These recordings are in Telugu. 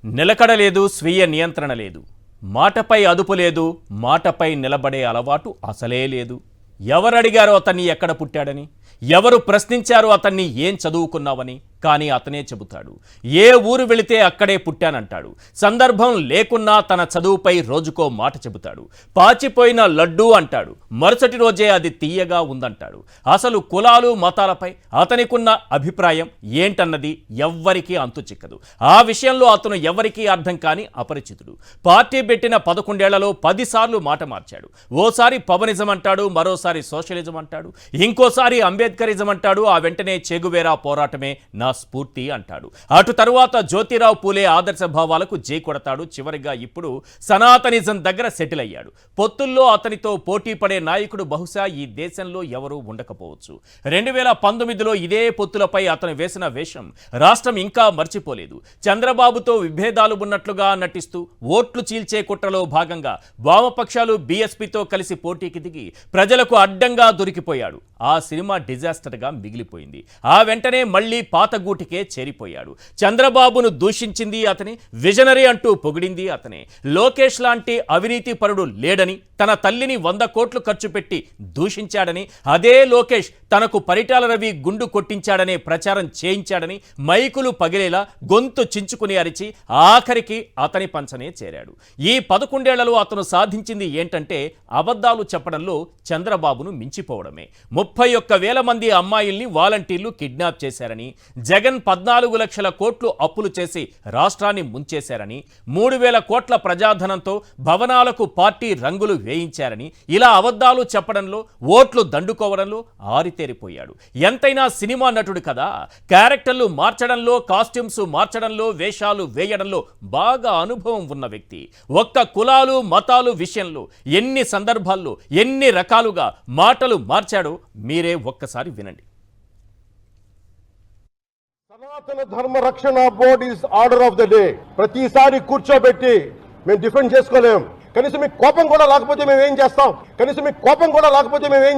నిలకడ లేదు, స్వీయ నియంత్రణ లేదు, మాటపై అదుపు లేదు, మాటపై నిలబడే అలవాటు అసలే లేదు. ఎవరడిగారో అతన్ని ఎక్కడ పుట్టాడని, ఎవరు ప్రశ్నించారో అతన్ని ఏం చదువుకున్నావని, కానీ అతనే చెబుతాడు. ఏ ఊరు వెళితే అక్కడే పుట్టానంటాడు. సందర్భం లేకున్నా తన చదువుపై రోజుకో మాట చెబుతాడు. పాచిపోయిన లడ్డూ అంటాడు. మరుసటి రోజే అది తీయగా ఉందంటాడు. అసలు కులాలు మతాలపై అతనికున్న అభిప్రాయం ఏంటన్నది ఎవ్వరికీ అంతు చిక్కదు. ఆ విషయంలో అతను ఎవరికీ అర్థం కాని అపరిచితుడు. పార్టీ పెట్టిన 11 ఏళ్లలో 10 సార్లు మాట మార్చాడు. ఓసారి పవనిజం అంటాడు, మరోసారి సోషలిజం అంటాడు, ఇంకోసారి అంబేద్కరిజం అంటాడు. ఆ వెంటనే చెగువేరా పోరాటమే నా స్ఫూర్తి అంటాడు. అటు తరువాత జ్యోతిరావు పూలే ఆదర్శ భావాలకు జై కొడతాడు. చివరిగా ఇప్పుడు సనాతనిజం దగ్గర సెటిల్ అయ్యాడు. పొత్తుల్లో అతనితో పోటీ పడే నాయకుడు బహుశా ఈ దేశంలో ఎవరూ ఉండకపోవచ్చు. 2019లో ఇదే పొత్తులపై అతను వేసిన వేషం రాష్ట్రం ఇంకా మర్చిపోలేదు. చంద్రబాబుతో విభేదాలు ఉన్నట్లుగా నటిస్తూ ఓట్లు చీల్చే కుట్రలో భాగంగా వామపక్షాలు బీఎస్పీతో కలిసి పోటీకి దిగి ప్రజలకు అడ్డంగా దొరికిపోయాడు. ఆ సినిమా డిజాస్టర్గా మిగిలిపోయింది. ఆ వెంటనే మళ్ళీ పాత గూటికే చేరిపోయాడు. చంద్రబాబును దూషించింది అతనే, విజనరీ అంటూ పొగిడింది అతనే. లోకేష్ లాంటి అవినీతి పరుడు లేడని, తన తల్లిని 100 కోట్లు ఖర్చు పెట్టి దూషించాడని, అదే లోకేష్ తనకు పరిటాల రవి గుండు కొట్టించాడనే ప్రచారం చేయించాడని మైకులు పగిలేలా గొంతు చించుకుని అరిచి ఆఖరికి అతని పంచనే చేరాడు. ఈ 11 ఏళ్లలో అతను సాధించింది ఏంటంటే అబద్ధాలు చెప్పడంలో చంద్రబాబును మించిపోవడమే. 31,000 మంది అమ్మాయిల్ని వాలంటీర్లు కిడ్నాప్ చేశారని, జగన్ 14 లక్షల కోట్లు అప్పులు చేసి రాష్ట్రాన్ని ముంచేశారని, 3,000 కోట్ల ప్రజాధనంతో భవనాలకు పార్టీ రంగులు వేయించారని, ఇలా అబద్ధాలు చెప్పడంలో, ఓట్లు దండుకోవడంలో ఆరితేరిపోయాడు. ఎంతైనా సినిమా నటుడు కదా. క్యారెక్టర్లు మార్చడంలో, కాస్ట్యూమ్స్ మార్చడంలో, వేషాలు వేయడంలో బాగా అనుభవం ఉన్న వ్యక్తి. ఒక్క కులాలు మతాలు విషయంలో ఎన్ని సందర్భాల్లో ఎన్ని రకాలుగా మాటలు మార్చాడో మీరే ఒక్కసారి వినండి. సనాతన ధర్మ రక్షణ board is order of the day. ప్రతిసారి కూర్చోబెట్టి మేము డిఫెండ్ చేసుకోలేం. కనీసం మీకు కోపం కూడా లేకపోతే మేము ఏం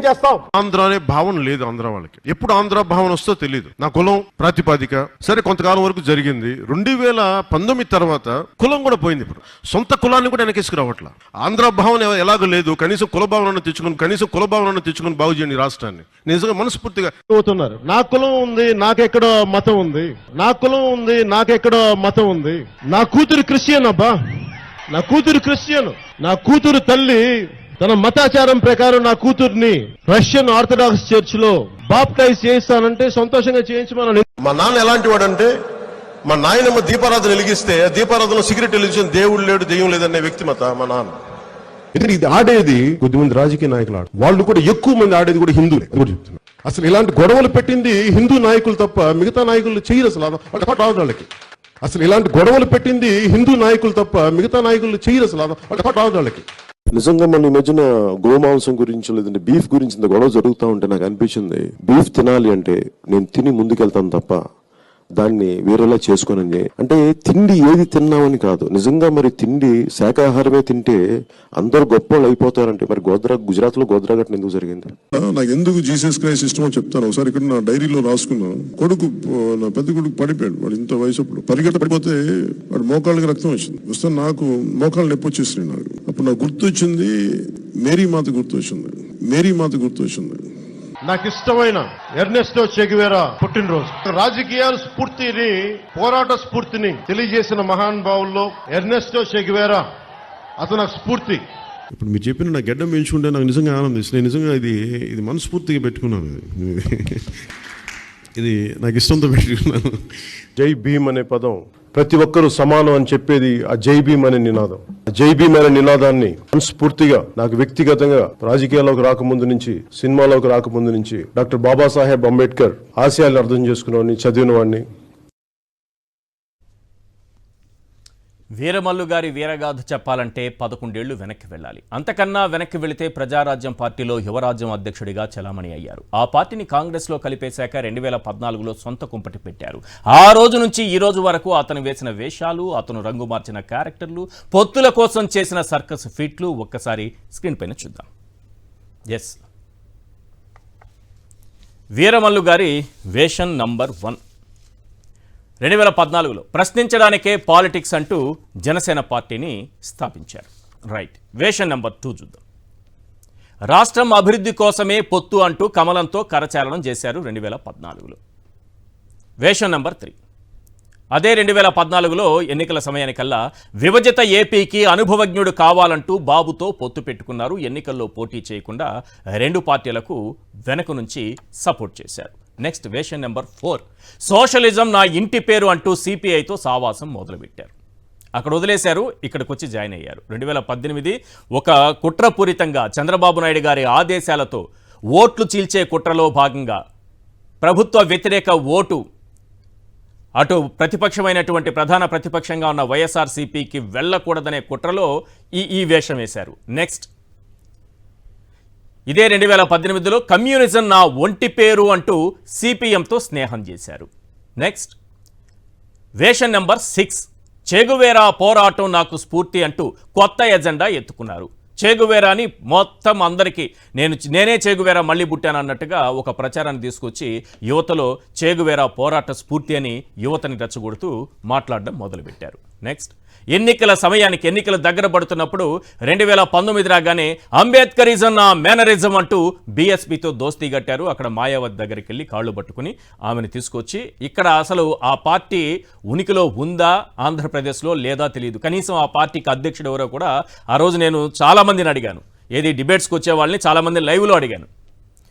చేస్తాం? ఆంధ్ర అనే భావన లేదు ఆంధ్ర వాళ్ళకి. ఎప్పుడు ఆంధ్ర భావన వస్తో తెలియదు. నా కులం ప్రాతిపాదిక సరే కొంతకాలం వరకు జరిగింది. 2019 తర్వాత కులం కూడా పోయింది. ఇప్పుడు సొంత కులాన్ని కూడా వెనకేసుకురావట్ల. ఆంధ్ర భావన ఎలాగో లేదు. కనీసం కుల భావనను తెచ్చుకుని బాగు చేయండి రాష్ట్రాన్ని. నిజంగా మనస్ఫూర్తిగా అవుతున్నారు. నా కులం ఉంది, నాకెక్కడో మతం ఉంది. నా కూతురు క్రిస్టియన్ అబ్బా. నా కూతురు తల్లి తన మతాచారం ప్రకారం నా కూతుర్ని రష్యన్ ఆర్థడాక్స్ చర్చ్ లో బాప్టైజ్ చేయిస్తానంటే సంతోషంగా చేయించమని. మా నాన్న ఎలాంటి వాడంటే, మా నాయనమ్మ దీపారాధన వెలిగిస్తే దీపారాధన సిగరెట్ వెలిగించిన దేవుడు లేడు దెయ్యం లేదనే వ్యక్తి మా నాన్న. ఇది ఆడేది కొద్దిమంది రాజకీయ నాయకులు వాళ్ళు కూడా ఎక్కువ మంది ఆడేది కూడా హిందువులే చెప్తున్నారు. అసలు ఇలాంటి గొడవలు పెట్టింది హిందూ నాయకులు తప్ప మిగతా నాయకులు చేయరు. వాళ్ళకి నిజంగా మన ఈ మధ్యన గోమాంసం గురించి లేదంటే బీఫ్ గురించి ఇంత గొడవ జరుగుతూ ఉంటే నాకు అనిపించింది, బీఫ్ తినాలి అంటే నేను తిని ముందుకెళ్తాను తప్ప దాన్ని వేరేలా చేసుకోనని. అంటే తిండి ఏది తిన్నామని కాదు, నిజంగా మరి తిండి శాకాహారమే తింటే అందరూ గొప్ప వాళ్ళు అయిపోతారంటే మరి గుజరాత్ లో గోద్రా ఘటన ఎందుకు జరిగింది? నాకు ఎందుకు జీసస్ క్రైస్ట్ ఇష్టమో చెప్తాను. ఒకసారి ఇక్కడ నా డైరీలో రాసుకున్నాను. నా పెద్ద కొడుకు పడిపోయాడు. వాడు ఇంత వయసు పరిగెట్ట పడిపోతే వాడు మోకాళ్ళకి రక్తం వచ్చింది. వస్తే నాకు మోకాళ్ళు నొప్పి వచ్చేసింది. నాకు అప్పుడు నాకు గుర్తొచ్చింది మేరీ మాత గుర్తొచ్చింది. నాకు ఇష్టమైన ఎర్నెస్టో చెగువేరా పుట్టినరోజు. రాజకీయాల స్ఫూర్తిని, పోరాట స్ఫూర్తిని తెలియజేసిన మహానుభావుల్లో ఎర్నెస్టో చెగువేరా అతను నాకు స్ఫూర్తి. ఇప్పుడు మీరు చెప్పిన నా గెడ్డం పెంచుకుంటే నాకు నిజంగా ఆనందిస్తుంది. నేను నిజంగా ఇది మనస్ఫూర్తిగా పెట్టుకున్నాను. ఇది నాకు ఇష్టంతో పెట్టుకున్నాను. జై భీమ్ అనే పదం ప్రతి ఒక్కరూ సమానం అని చెప్పేది ఆ జై భీమ్ అనే నినాదం. జై భీమ్ అనే నినాదాన్ని మనస్ఫూర్తిగా నాకు వ్యక్తిగతంగా రాజకీయాల్లోకి రాకముందు నుంచి, సినిమాలోకి రాకముందు నుంచి డాక్టర్ బాబాసాహెబ్ అంబేద్కర్ ఆశయాలను అర్థం చేసుకున్నవాడిని, చదివిన వాడిని. వీరమల్లు గారి వీరగాథ చెప్పాలంటే 11 ఏళ్లు వెనక్కి వెళ్ళాలి. అంతకన్నా వెనక్కి వెళితే ప్రజారాజ్యం పార్టీలో యువరాజ్యం అధ్యక్షుడిగా చలామణి అయ్యారు. ఆ పార్టీని కాంగ్రెస్లో కలిపేశాక 2014లో సొంత కుంపటి పెట్టారు. ఆ రోజు నుంచి ఈ రోజు వరకు అతను వేసిన వేషాలు, అతను రంగు మార్చిన క్యారెక్టర్లు, పొత్తుల కోసం చేసిన సర్కస్ ఫీట్లు ఒక్కసారి స్క్రీన్ పైన చూద్దాం. ఎస్, వీరమల్లు గారి వేషన్ నంబర్ 1. 2014లో ప్రశ్నించడానికే పాలిటిక్స్ అంటూ జనసేన పార్టీని స్థాపించారు. రైట్, వేషన్ నెంబర్ 2 చూద్దాం. రాష్ట్రం అభివృద్ధి కోసమే పొత్తు అంటూ కమలంతో కరచాలనం చేశారు 2014లో. వేషన్ నెంబర్ 3, అదే 2014లో ఎన్నికల సమయానికల్లా విభజిత ఏపీకి అనుభవజ్ఞుడు కావాలంటూ బాబుతో పొత్తు పెట్టుకున్నారు. ఎన్నికల్లో పోటీ చేయకుండా 2 పార్టీలకు వెనక నుంచి సపోర్ట్ చేశారు. నెక్స్ట్ వేషన్ నెంబర్ 4, సోషలిజం నా ఇంటి పేరు అంటూ సిపిఐతో సావాసం మొదలుపెట్టారు. అక్కడ వదిలేశారు, ఇక్కడికి వచ్చి జాయిన్ అయ్యారు. 2018 ఒక కుట్రపూరితంగా చంద్రబాబు నాయుడు గారి ఆదేశాలతో ఓట్లు చీల్చే కుట్రలో భాగంగా ప్రభుత్వ వ్యతిరేక ఓటు అటు ప్రతిపక్షమైనటువంటి ప్రధాన ప్రతిపక్షంగా ఉన్న వైఎస్ఆర్సీపీకి వెళ్ళకూడదనే కుట్రలో ఈ వేషం వేశారు. నెక్స్ట్ ఇదే 2018లో కమ్యూనిజం నా ఒంటి పేరు అంటూ సిపిఎంతో స్నేహం చేశారు. నెక్స్ట్ వేషన్ నెంబర్ 6, చెగువేరా పోరాటం నాకు స్ఫూర్తి అంటూ కొత్త ఎజెండా ఎత్తుకున్నారు. చెగువేరాని మొత్తం అందరికీ నేనే చెగువేరా మళ్ళీ పుట్టాను అన్నట్టుగా ఒక ప్రచారాన్ని తీసుకొచ్చి యువతలో చెగువేరా పోరాట స్ఫూర్తి అని యువతని రెచ్చగొడుతూ మాట్లాడడం మొదలుపెట్టారు. నెక్స్ట్ ఎన్నికల సమయానికి ఎన్నికలు దగ్గర పడుతున్నప్పుడు 2019 రాగానే అంబేద్కరిజం నా మేనరిజం అంటూ బీఎస్పీతో దోస్తీ కట్టారు. అక్కడ మాయావతి దగ్గరికి వెళ్ళి కాళ్ళు పట్టుకుని ఆమెను తీసుకొచ్చి ఇక్కడ అసలు ఆ పార్టీ ఉనికిలో ఉందా ఆంధ్రప్రదేశ్లో లేదా తెలియదు. కనీసం ఆ పార్టీకి అధ్యక్షుడు ఎవరో కూడా ఆ రోజు నేను చాలామందిని అడిగాను. ఏది డిబేట్స్కి వచ్చే వాళ్ళని చాలామంది లైవ్లో అడిగాను.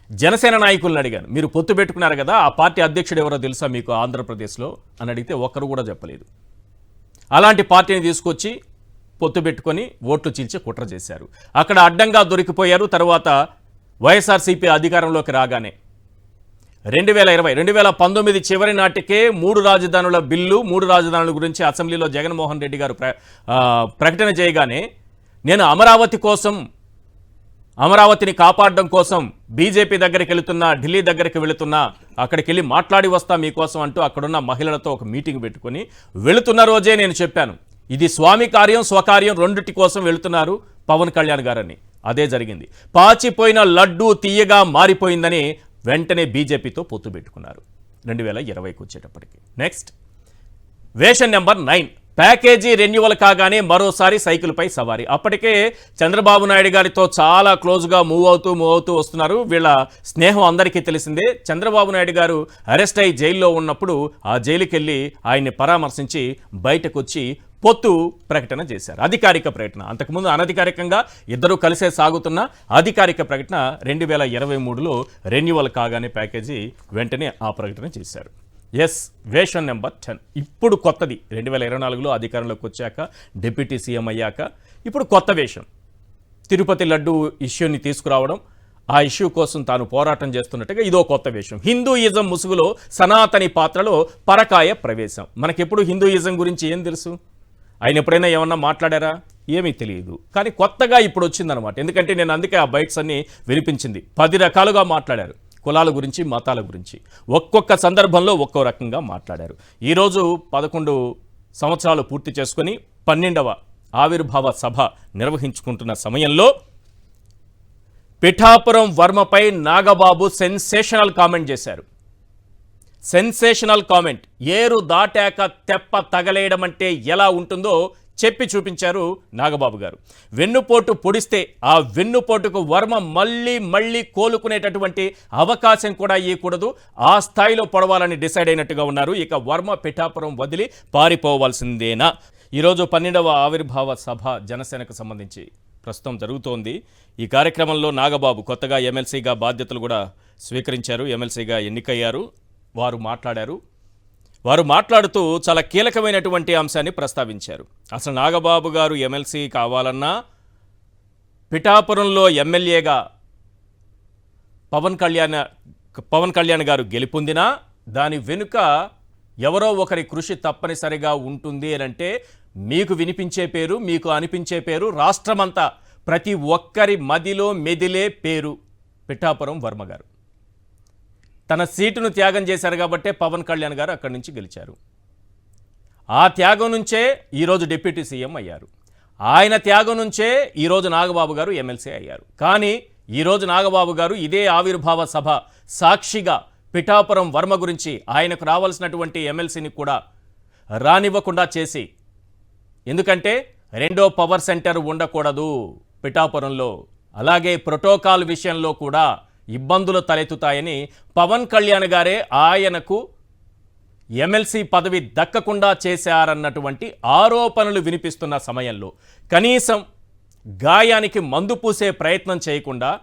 జనసేన నాయకులను అడిగాను, మీరు పొత్తు పెట్టుకున్నారు కదా, ఆ పార్టీ అధ్యక్షుడు ఎవరో తెలుసా మీకు ఆంధ్రప్రదేశ్లో అని అడిగితే ఒక్కరు కూడా చెప్పలేదు. అలాంటి పార్టీని తీసుకొచ్చి పొత్తు పెట్టుకొని ఓట్లు చీల్చి కుట్ర చేశారు. అక్కడ అడ్డంగా దొరికిపోయారు. తర్వాత వైఎస్ఆర్సీపీ అధికారంలోకి రాగానే 2019 చివరి నాటికే 3 రాజధానుల బిల్లు, 3 రాజధానుల గురించి అసెంబ్లీలో జగన్మోహన్ రెడ్డి గారు ప్రకటన చేయగానే నేను అమరావతిని కాపాడడం కోసం బీజేపీ దగ్గరికి వెళుతున్నా, ఢిల్లీ దగ్గరికి వెళుతున్నా, అక్కడికి వెళ్ళి మాట్లాడి వస్తా మీకోసం అంటూ అక్కడున్న మహిళలతో ఒక మీటింగ్ పెట్టుకుని వెళుతున్న రోజే నేను చెప్పాను, ఇది స్వామి కార్యం స్వకార్యం రెండిటి కోసం వెళుతున్నారు పవన్ కళ్యాణ్ గారని. అదే జరిగింది. పాచిపోయిన లడ్డూ తీయగా మారిపోయిందని వెంటనే బీజేపీతో పొత్తు పెట్టుకున్నారు 2020కి వచ్చేటప్పటికి. నెక్స్ట్ వేషన్ నెంబర్ 9, ప్యాకేజీ రెన్యువల్ కాగానే మరోసారి సైకిల్పై సవారీ. అప్పటికే చంద్రబాబు నాయుడు గారితో చాలా క్లోజ్గా మూవ్ అవుతూ వస్తున్నారు. వీళ్ళ స్నేహం అందరికీ తెలిసిందే. చంద్రబాబు నాయుడు గారు అరెస్ట్ అయి జైల్లో ఉన్నప్పుడు ఆ జైలుకి వెళ్ళి ఆయన్ని పరామర్శించి బయటకు వచ్చి పొత్తు ప్రకటన చేశారు. అధికారిక ప్రకటన. అంతకుముందు అనధికారికంగా ఇద్దరు కలిసే సాగుతున్న అధికారిక ప్రకటన 2023లో రెన్యువల్ కాగానే ప్యాకేజీ వెంటనే ఆ ప్రకటన చేశారు. ఎస్, వేషన్ నెంబర్ 10, ఇప్పుడు కొత్తది. 2024లో అధికారంలోకి వచ్చాక డిప్యూటీ సీఎం అయ్యాక ఇప్పుడు కొత్త వేషం. తిరుపతి లడ్డు ఇష్యూని తీసుకురావడం, ఆ ఇష్యూ కోసం తాను పోరాటం చేస్తున్నట్టుగా ఇదో కొత్త వేషం. హిందూయిజం ముసుగులో సనాతని పాత్రలో పరకాయ ప్రవేశం. మనకెప్పుడు హిందూయిజం గురించి ఏం తెలుసు? ఆయన ఎప్పుడైనా ఏమన్నా మాట్లాడారా? ఏమీ తెలియదు. కానీ కొత్తగా ఇప్పుడు వచ్చిందనమాట. ఎందుకంటే నేను అందుకే ఆ బైట్స్ అన్ని వినిపించింది. 10 రకాలుగా మాట్లాడారు. కులాల గురించి, మతాల గురించి, ఒక్కొక్క సందర్భంలో ఒక్కో రకంగా మాట్లాడారు. ఈరోజు 11 సంవత్సరాలు పూర్తి చేసుకొని 12వ ఆవిర్భావ సభ నిర్వహించుకుంటున్న సమయంలో పిఠాపురం వర్మపై నాగబాబు సెన్సేషనల్ కామెంట్ చేశారు. Sensational comment. ఏరు దాటాక తెప్ప తగలేయడం అంటే ఎలా ఉంటుందో చెప్పి చూపించారు నాగబాబు గారు. వెన్నుపోటు పొడిస్తే ఆ వెన్నుపోటుకు వర్మ మళ్ళీ కోలుకునేటటువంటి అవకాశం కూడా ఇవ్వకూడదు, ఆ స్థాయిలో పొడవాలని డిసైడ్ అయినట్టుగా ఉన్నారు. ఇక వర్మ పిఠాపురం వదిలి పారిపోవాల్సిందేనా? ఈరోజు 12వ ఆవిర్భావ సభ జనసేనకు సంబంధించి ప్రస్తుతం జరుగుతోంది. ఈ కార్యక్రమంలో నాగబాబు కొత్తగా ఎమ్మెల్సీగా బాధ్యతలు కూడా స్వీకరించారు, ఎమ్మెల్సీగా ఎన్నికయ్యారు. వారు మాట్లాడుతూ చాలా కీలకమైనటువంటి అంశాన్ని ప్రస్తావించారు. అసలు నాగబాబు గారు ఎమ్మెల్సీ కావాలన్నా, పిఠాపురంలో ఎమ్మెల్యేగా పవన్ కళ్యాణ్ గారు గెలుపొందినా దాని వెనుక ఎవరో ఒకరి కృషి తప్పనిసరిగా ఉంటుంది అంటే మీకు వినిపించే పేరు, మీకు అనిపించే పేరు, రాష్ట్రమంతా ప్రతి ఒక్కరి మదిలో మెదిలే పేరు పిఠాపురం వర్మ గారు. తన సీటును త్యాగం చేశారు కాబట్టే పవన్ కళ్యాణ్ గారు అక్కడి నుంచి గెలిచారు. ఆ త్యాగం నుంచే ఈరోజు డిప్యూటీ సీఎం అయ్యారు. ఆయన త్యాగం నుంచే ఈరోజు నాగబాబు గారు ఎమ్మెల్సీ అయ్యారు. కానీ ఈరోజు నాగబాబు గారు ఇదే ఆవిర్భావ సభ సాక్షిగా పిఠాపురం వర్మ గురించి, ఆయనకు రావాల్సినటువంటి ఎమ్మెల్సీని కూడా రానివ్వకుండా చేసి, ఎందుకంటే రెండో పవర్ సెంటర్ ఉండకూడదు పిఠాపురంలో, అలాగే ప్రోటోకాల్ విషయంలో కూడా ఇబ్బందులు తలెత్తుతాయని పవన్ కళ్యాణ్ గారే ఆయనకు ఎమ్మెల్సీ పదవి దక్కకుండా చేశారన్నటువంటి ఆరోపణలు వినిపిస్తున్న సమయంలో కనీసం గాయానికి మందు పూసే ప్రయత్నం చేయకుండా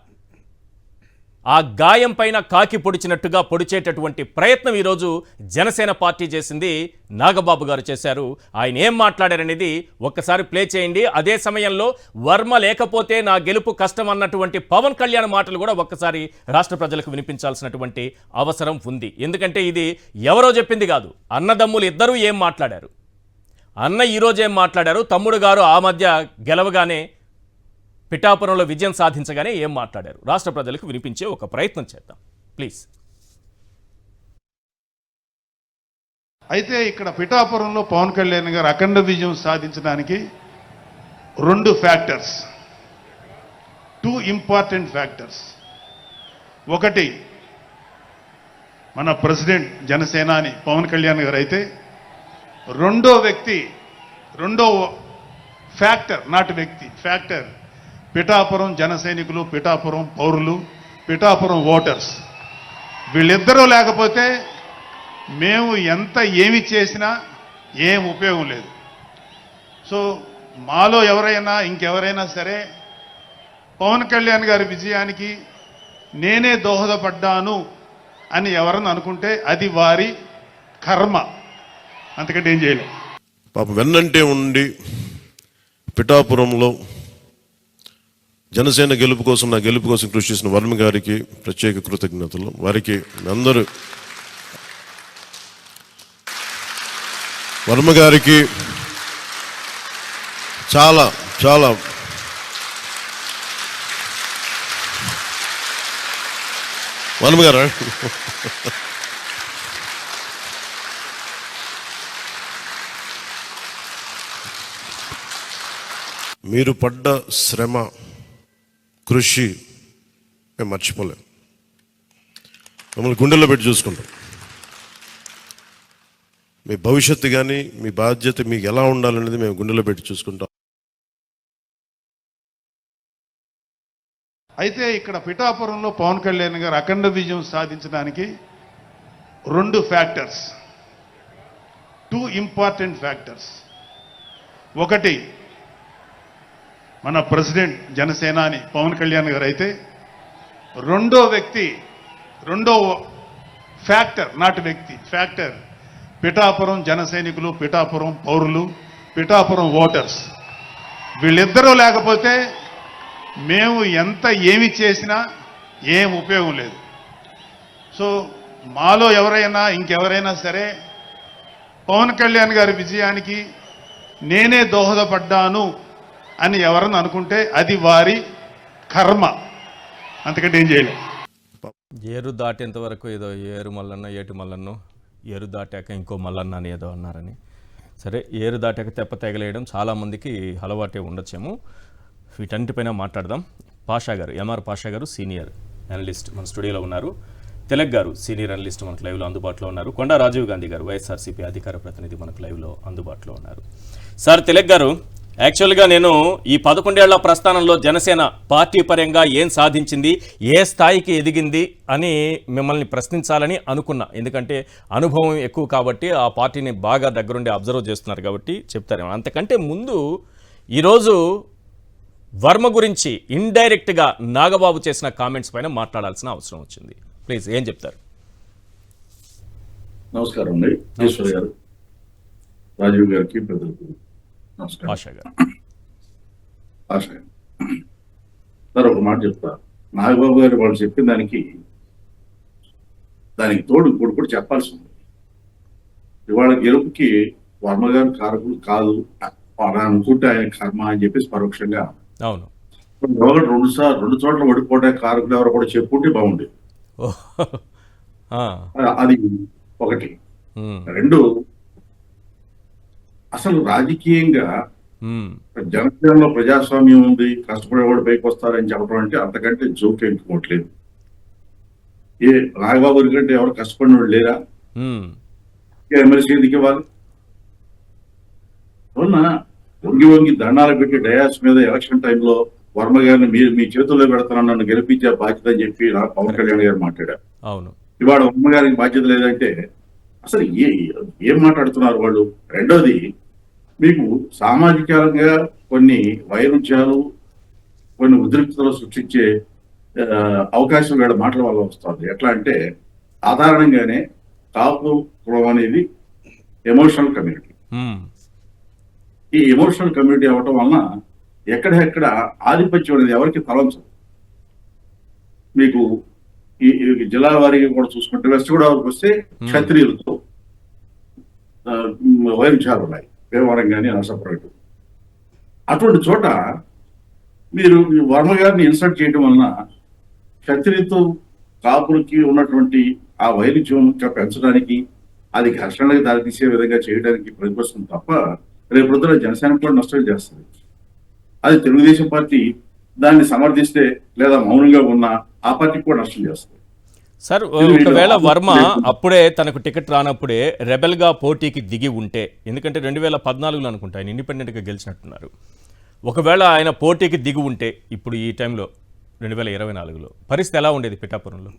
ఆ గాయం పైన కాకి పొడిచినట్టుగా పొడిచేటటువంటి ప్రయత్నం ఈరోజు జనసేన పార్టీ చేసింది. నాగబాబు గారు చేశారు. ఆయన ఏం మాట్లాడారనేది ఒక్కసారి ప్లే చేయండి. అదే సమయంలో వర్మ లేకపోతే నా గెలుపు కష్టం అన్నటువంటి పవన్ కళ్యాణ్ మాటలు కూడా ఒక్కసారి రాష్ట్ర ప్రజలకు వినిపించాల్సినటువంటి అవసరం ఉంది. ఎందుకంటే ఇది ఎవరో చెప్పింది కాదు, అన్నదమ్ములు ఇద్దరూ ఏం మాట్లాడారు, అన్న ఈరోజు ఏం మాట్లాడారు, తమ్ముడు గారు ఆ మధ్య గెలవగానే పిఠాపురంలో విజయం సాధించగానే ఏం మాట్లాడారు, రాష్ట్ర ప్రజలకు వినిపించే ఒక ప్రయత్నం చేద్దాం ప్లీజ్. అయితే ఇక్కడ పిఠాపురంలో పవన్ కళ్యాణ్ గారు అఖండ విజయం సాధించడానికి 2 ఫ్యాక్టర్స్, 2 ఇంపార్టెంట్ ఫ్యాక్టర్స్. ఒకటి మన ప్రెసిడెంట్ జనసేనాని పవన్ కళ్యాణ్ గారు అయితే, రెండో ఫ్యాక్టర్, నాటి వ్యక్తి ఫ్యాక్టర్ పిఠాపురం జన సైనికులు, పిఠాపురం పౌరులు, పిఠాపురం ఓటర్స్. వీళ్ళిద్దరూ లేకపోతే మేము ఎంత ఏమి చేసినా ఏం ఉపయోగం లేదు. సో మాలో ఎవరైనా ఇంకెవరైనా సరే పవన్ కళ్యాణ్ గారి విజయానికి నేనే దోహదపడ్డాను అని ఎవరన్నా అనుకుంటే అది వారి కర్మ, అంతకంటే ఏం చేయలేదు. పాపం వెన్నంటే ఉండి పిఠాపురంలో జనసేన గెలుపు కోసం, నా గెలుపు కోసం కృషి చేసిన వర్మ గారికి ప్రత్యేక కృతజ్ఞతలు. వారికి అందరూ, వర్మ గారికి చాలా చాలా వర్మ గారు మీరు పడ్డ శ్రమ, కృషి మేము మర్చిపోలేం. మమ్మల్ని గుండెల్లో పెట్టి చూసుకుంటాం. మీ భవిష్యత్తు కానీ మీ బాధ్యత మీకు ఎలా ఉండాలనేది మేము గుండెల్లో పెట్టి చూసుకుంటాం. అయితే ఇక్కడ పిఠాపురంలో పవన్ కళ్యాణ్ గారు అఖండ విజయం సాధించడానికి 2 ఫ్యాక్టర్స్, 2 ఇంపార్టెంట్ ఫ్యాక్టర్స్. ఒకటి మన ప్రెసిడెంట్ జనసేనాని పవన్ కళ్యాణ్ గారు అయితే, రెండో ఫ్యాక్టర్, నాటి వ్యక్తి ఫ్యాక్టర్ పిఠాపురం జన సైనికులు, పిఠాపురం పౌరులు, పిఠాపురం ఓటర్స్. వీళ్ళిద్దరూ లేకపోతే మేము ఎంత ఏమి చేసినా ఏం ఉపయోగం లేదు. సో మాలో ఎవరైనా ఇంకెవరైనా సరే పవన్ కళ్యాణ్ గారి విజయానికి నేనే దోహదపడ్డాను అని ఎవరన్నా అనుకుంటే అది వారి కర్మ, అంతకంటే ఏం చేయలేదు. ఏరు దాటేంత వరకు ఏదో ఏరు మల్లన్న, ఏటు మల్లన్నో, ఏరు దాటాక ఇంకో మల్లన్న అని ఏదో అన్నారని. సరే, ఏరు దాటాక తెప్ప తెగలేయడం చాలామందికి అలవాటే ఉండొచ్చేమో. వీటన్నిటిపైన మాట్లాడదాం. పాషా గారు, ఎంఆర్ పాషా గారు సీనియర్ అనలిస్ట్ మన స్టూడియోలో ఉన్నారు. తిలక్ గారు సీనియర్ అనలిస్ట్ మనకు లైవ్లో అందుబాటులో ఉన్నారు. కొండా రాజీవ్ గాంధీ గారు వైఎస్ఆర్సీపీ అధికార ప్రతినిధి మనకు లైవ్లో అందుబాటులో ఉన్నారు. సార్ తిలక్ గారు, యాక్చువల్గా నేను ఈ 11 ఏళ్ల ప్రస్థానంలో జనసేన పార్టీ పరంగా ఏం సాధించింది, ఏ స్థాయికి ఎదిగింది అని మిమ్మల్ని ప్రశ్నించాలని అనుకున్నా. ఎందుకంటే అనుభవం ఎక్కువ కాబట్టి, ఆ పార్టీని బాగా దగ్గరుండి అబ్జర్వ్ చేస్తున్నారు కాబట్టి చెప్తారేమో. అంతకంటే ముందు ఈరోజు వర్మ గురించి ఇండైరెక్ట్గా నాగబాబు చేసిన కామెంట్స్ పైన మాట్లాడాల్సిన అవసరం వచ్చింది. ప్లీజ్ ఏం చెప్తారు? నమస్కారం అండి, ఈశ్వర్ గారు, రాజీవ్ గారికి, పెద్దలకు నమస్కారం. పాషా గారు, సార్ ఒక మాట చెప్తా. నాగబాబు గారు వాళ్ళు చెప్పిన దానికి తోడు ఇంకోటి కూడా చెప్పాల్సి ఉంది. ఇవాళ గెలుపుకి వర్మ గారు కారకులు కాదు అనుకుంటే ఆయన కర్మ అని చెప్పేసి పరోక్షంగా, అవును, రెండు చోట్ల ఓడిపోవడానికి కారకులు ఎవరో కూడా చెప్పుంటే బాగుండేది. అది ఒకటి. రెండు, అసలు రాజకీయంగా జనసేనలో ప్రజాస్వామ్యం ఉంది, కష్టపడేవాడు పైకి వస్తారని చెప్పడం అంటే అంతకంటే జోక్ ఎంచుకోవట్లేదు. ఏ నాగబాబు కంటే ఎవరు కష్టపడిన వాడు లేరా? ఎమ్మెల్సీ ఎందుకు ఇవ్వాలి? అవునా, వంగి వంగి దండాలు పెట్టి డయాస్ మీద ఎలక్షన్ టైంలో వర్మ గారిని మీరు మీ చేతుల్లో పెడతానని నన్ను గెలిపించే బాధ్యత అని చెప్పి పవన్ కళ్యాణ్ గారు మాట్లాడారు. అవును. ఇవాళ వర్మ గారికి బాధ్యత లేదంటే అసలు ఏం మాట్లాడుతున్నారు వాళ్ళు? రెండోది, మీకు సామాజికంగా కొన్ని వైరుధ్యాలు, కొన్ని ఉద్రిక్తతలు సృష్టించే అవకాశం వీళ్ళ మాటల వల్ల వస్తుంది. ఎట్లా అంటే సాధారణంగానే కాపు కులం అనేది ఎమోషనల్ కమ్యూనిటీ. ఈ ఎమోషనల్ కమ్యూనిటీ అవ్వటం వలన ఎక్కడెక్కడ ఆధిపత్యం అనేది ఎవరికి తలంచదు. మీకు ఈ జిల్లాల వారీగా కూడా చూసుకుంటే వెస్ట్ గోదావరికి వస్తే క్షత్రియులతో వైరుధ్యాలు ఉన్నాయి, భీమవరం కానీ నరసాపురం. అటువంటి చోట మీరు వర్మ గారిని ఇన్సల్ట్ చేయడం వలన క్షత్రియులతో కాపులకి ఉన్నటువంటి ఆ వైరుధ్యం ఇంకా పెంచడానికి, అది ఘర్షణలకు దారితీసే విధంగా చేయడానికి ప్రతిపడుతుంది తప్ప రేపు పొద్దున జనసేన కూడా నష్టం చేస్తుంది. అది తెలుగుదేశం పార్టీ దాన్ని సమర్థిస్తే లేదా మౌనంగా ఉన్న ఆ పార్టీకి కూడా నష్టం చేస్తుంది. సార్, ఒకవేళ వర్మ అప్పుడే తనకు టికెట్ రానప్పుడే రెబెల్గా పోటీకి దిగి ఉంటే, ఎందుకంటే 2014లో అనుకుంటా ఆయన ఇండిపెండెంట్గా గెలిచినట్టున్నారు, ఒకవేళ ఆయన పోటీకి దిగి ఉంటే ఇప్పుడు ఈ టైంలో 2024లో పరిస్థితి ఎలా ఉండేది పిఠాపురంలో?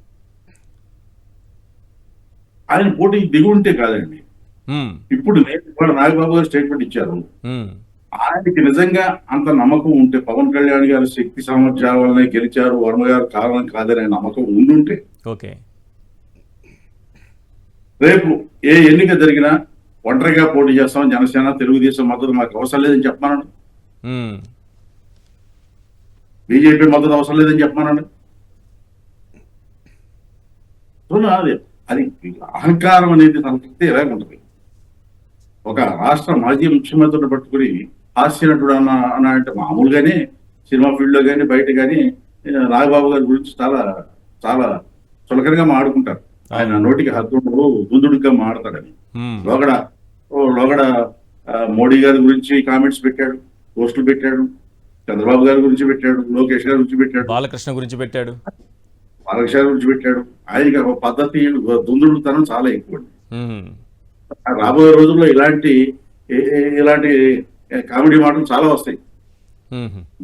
ఆయన పోటీకి దిగి ఉంటే కాదండి, ఇప్పుడు నాగబాబు గారు స్టేట్మెంట్ ఇచ్చారు. ఆయనకి నిజంగా అంత నమ్మకం ఉంటే, పవన్ కళ్యాణ్ గారి శక్తి సామర్థ్యాల వల్లనే గెలిచారు, వర్మ గారు కారణం కాదనే నమ్మకం ఉండుంటే ఓకే, రేపు ఏ ఎన్నిక జరిగినా ఒంటరిగా పోటీ చేస్తాం, జనసేన తెలుగుదేశం మద్దతు మాకు అవసరం లేదని చెప్పమానండి, బీజేపీ మద్దతు అవసరం లేదని చెప్పమానండి. అది అహంకారం అనేది తనకిస్తే ఎలా ఉంటుంది? ఒక రాష్ట్ర మాజీ ముఖ్యమంత్రిని పట్టుకుని హాస్యనటుడు అన్న అంటే మామూలుగానే సినిమా ఫీల్డ్ లో కానీ బయట కానీ నాగబాబు గారి గురించి చాలా చాలా చులకనగా మాడుకుంటారు. ఆయన నోటికి హద్దుడు గుందుడుగా మాడతాడని. లోగడ మోడీ గారి గురించి కామెంట్స్ పెట్టాడు, పోస్టులు పెట్టాడు, చంద్రబాబు గారి గురించి పెట్టాడు, లోకేష్ గారి గురించి పెట్టాడు, బాలకృష్ణ గురించి పెట్టాడు, గురించి పెట్టాడు. ఆయనకి ఒక పద్ధతి దుందుడుతనం చాలా ఎక్కువ. రాబోయే రోజుల్లో ఇలాంటి కామెడీ మాటలు చాలా వస్తాయి.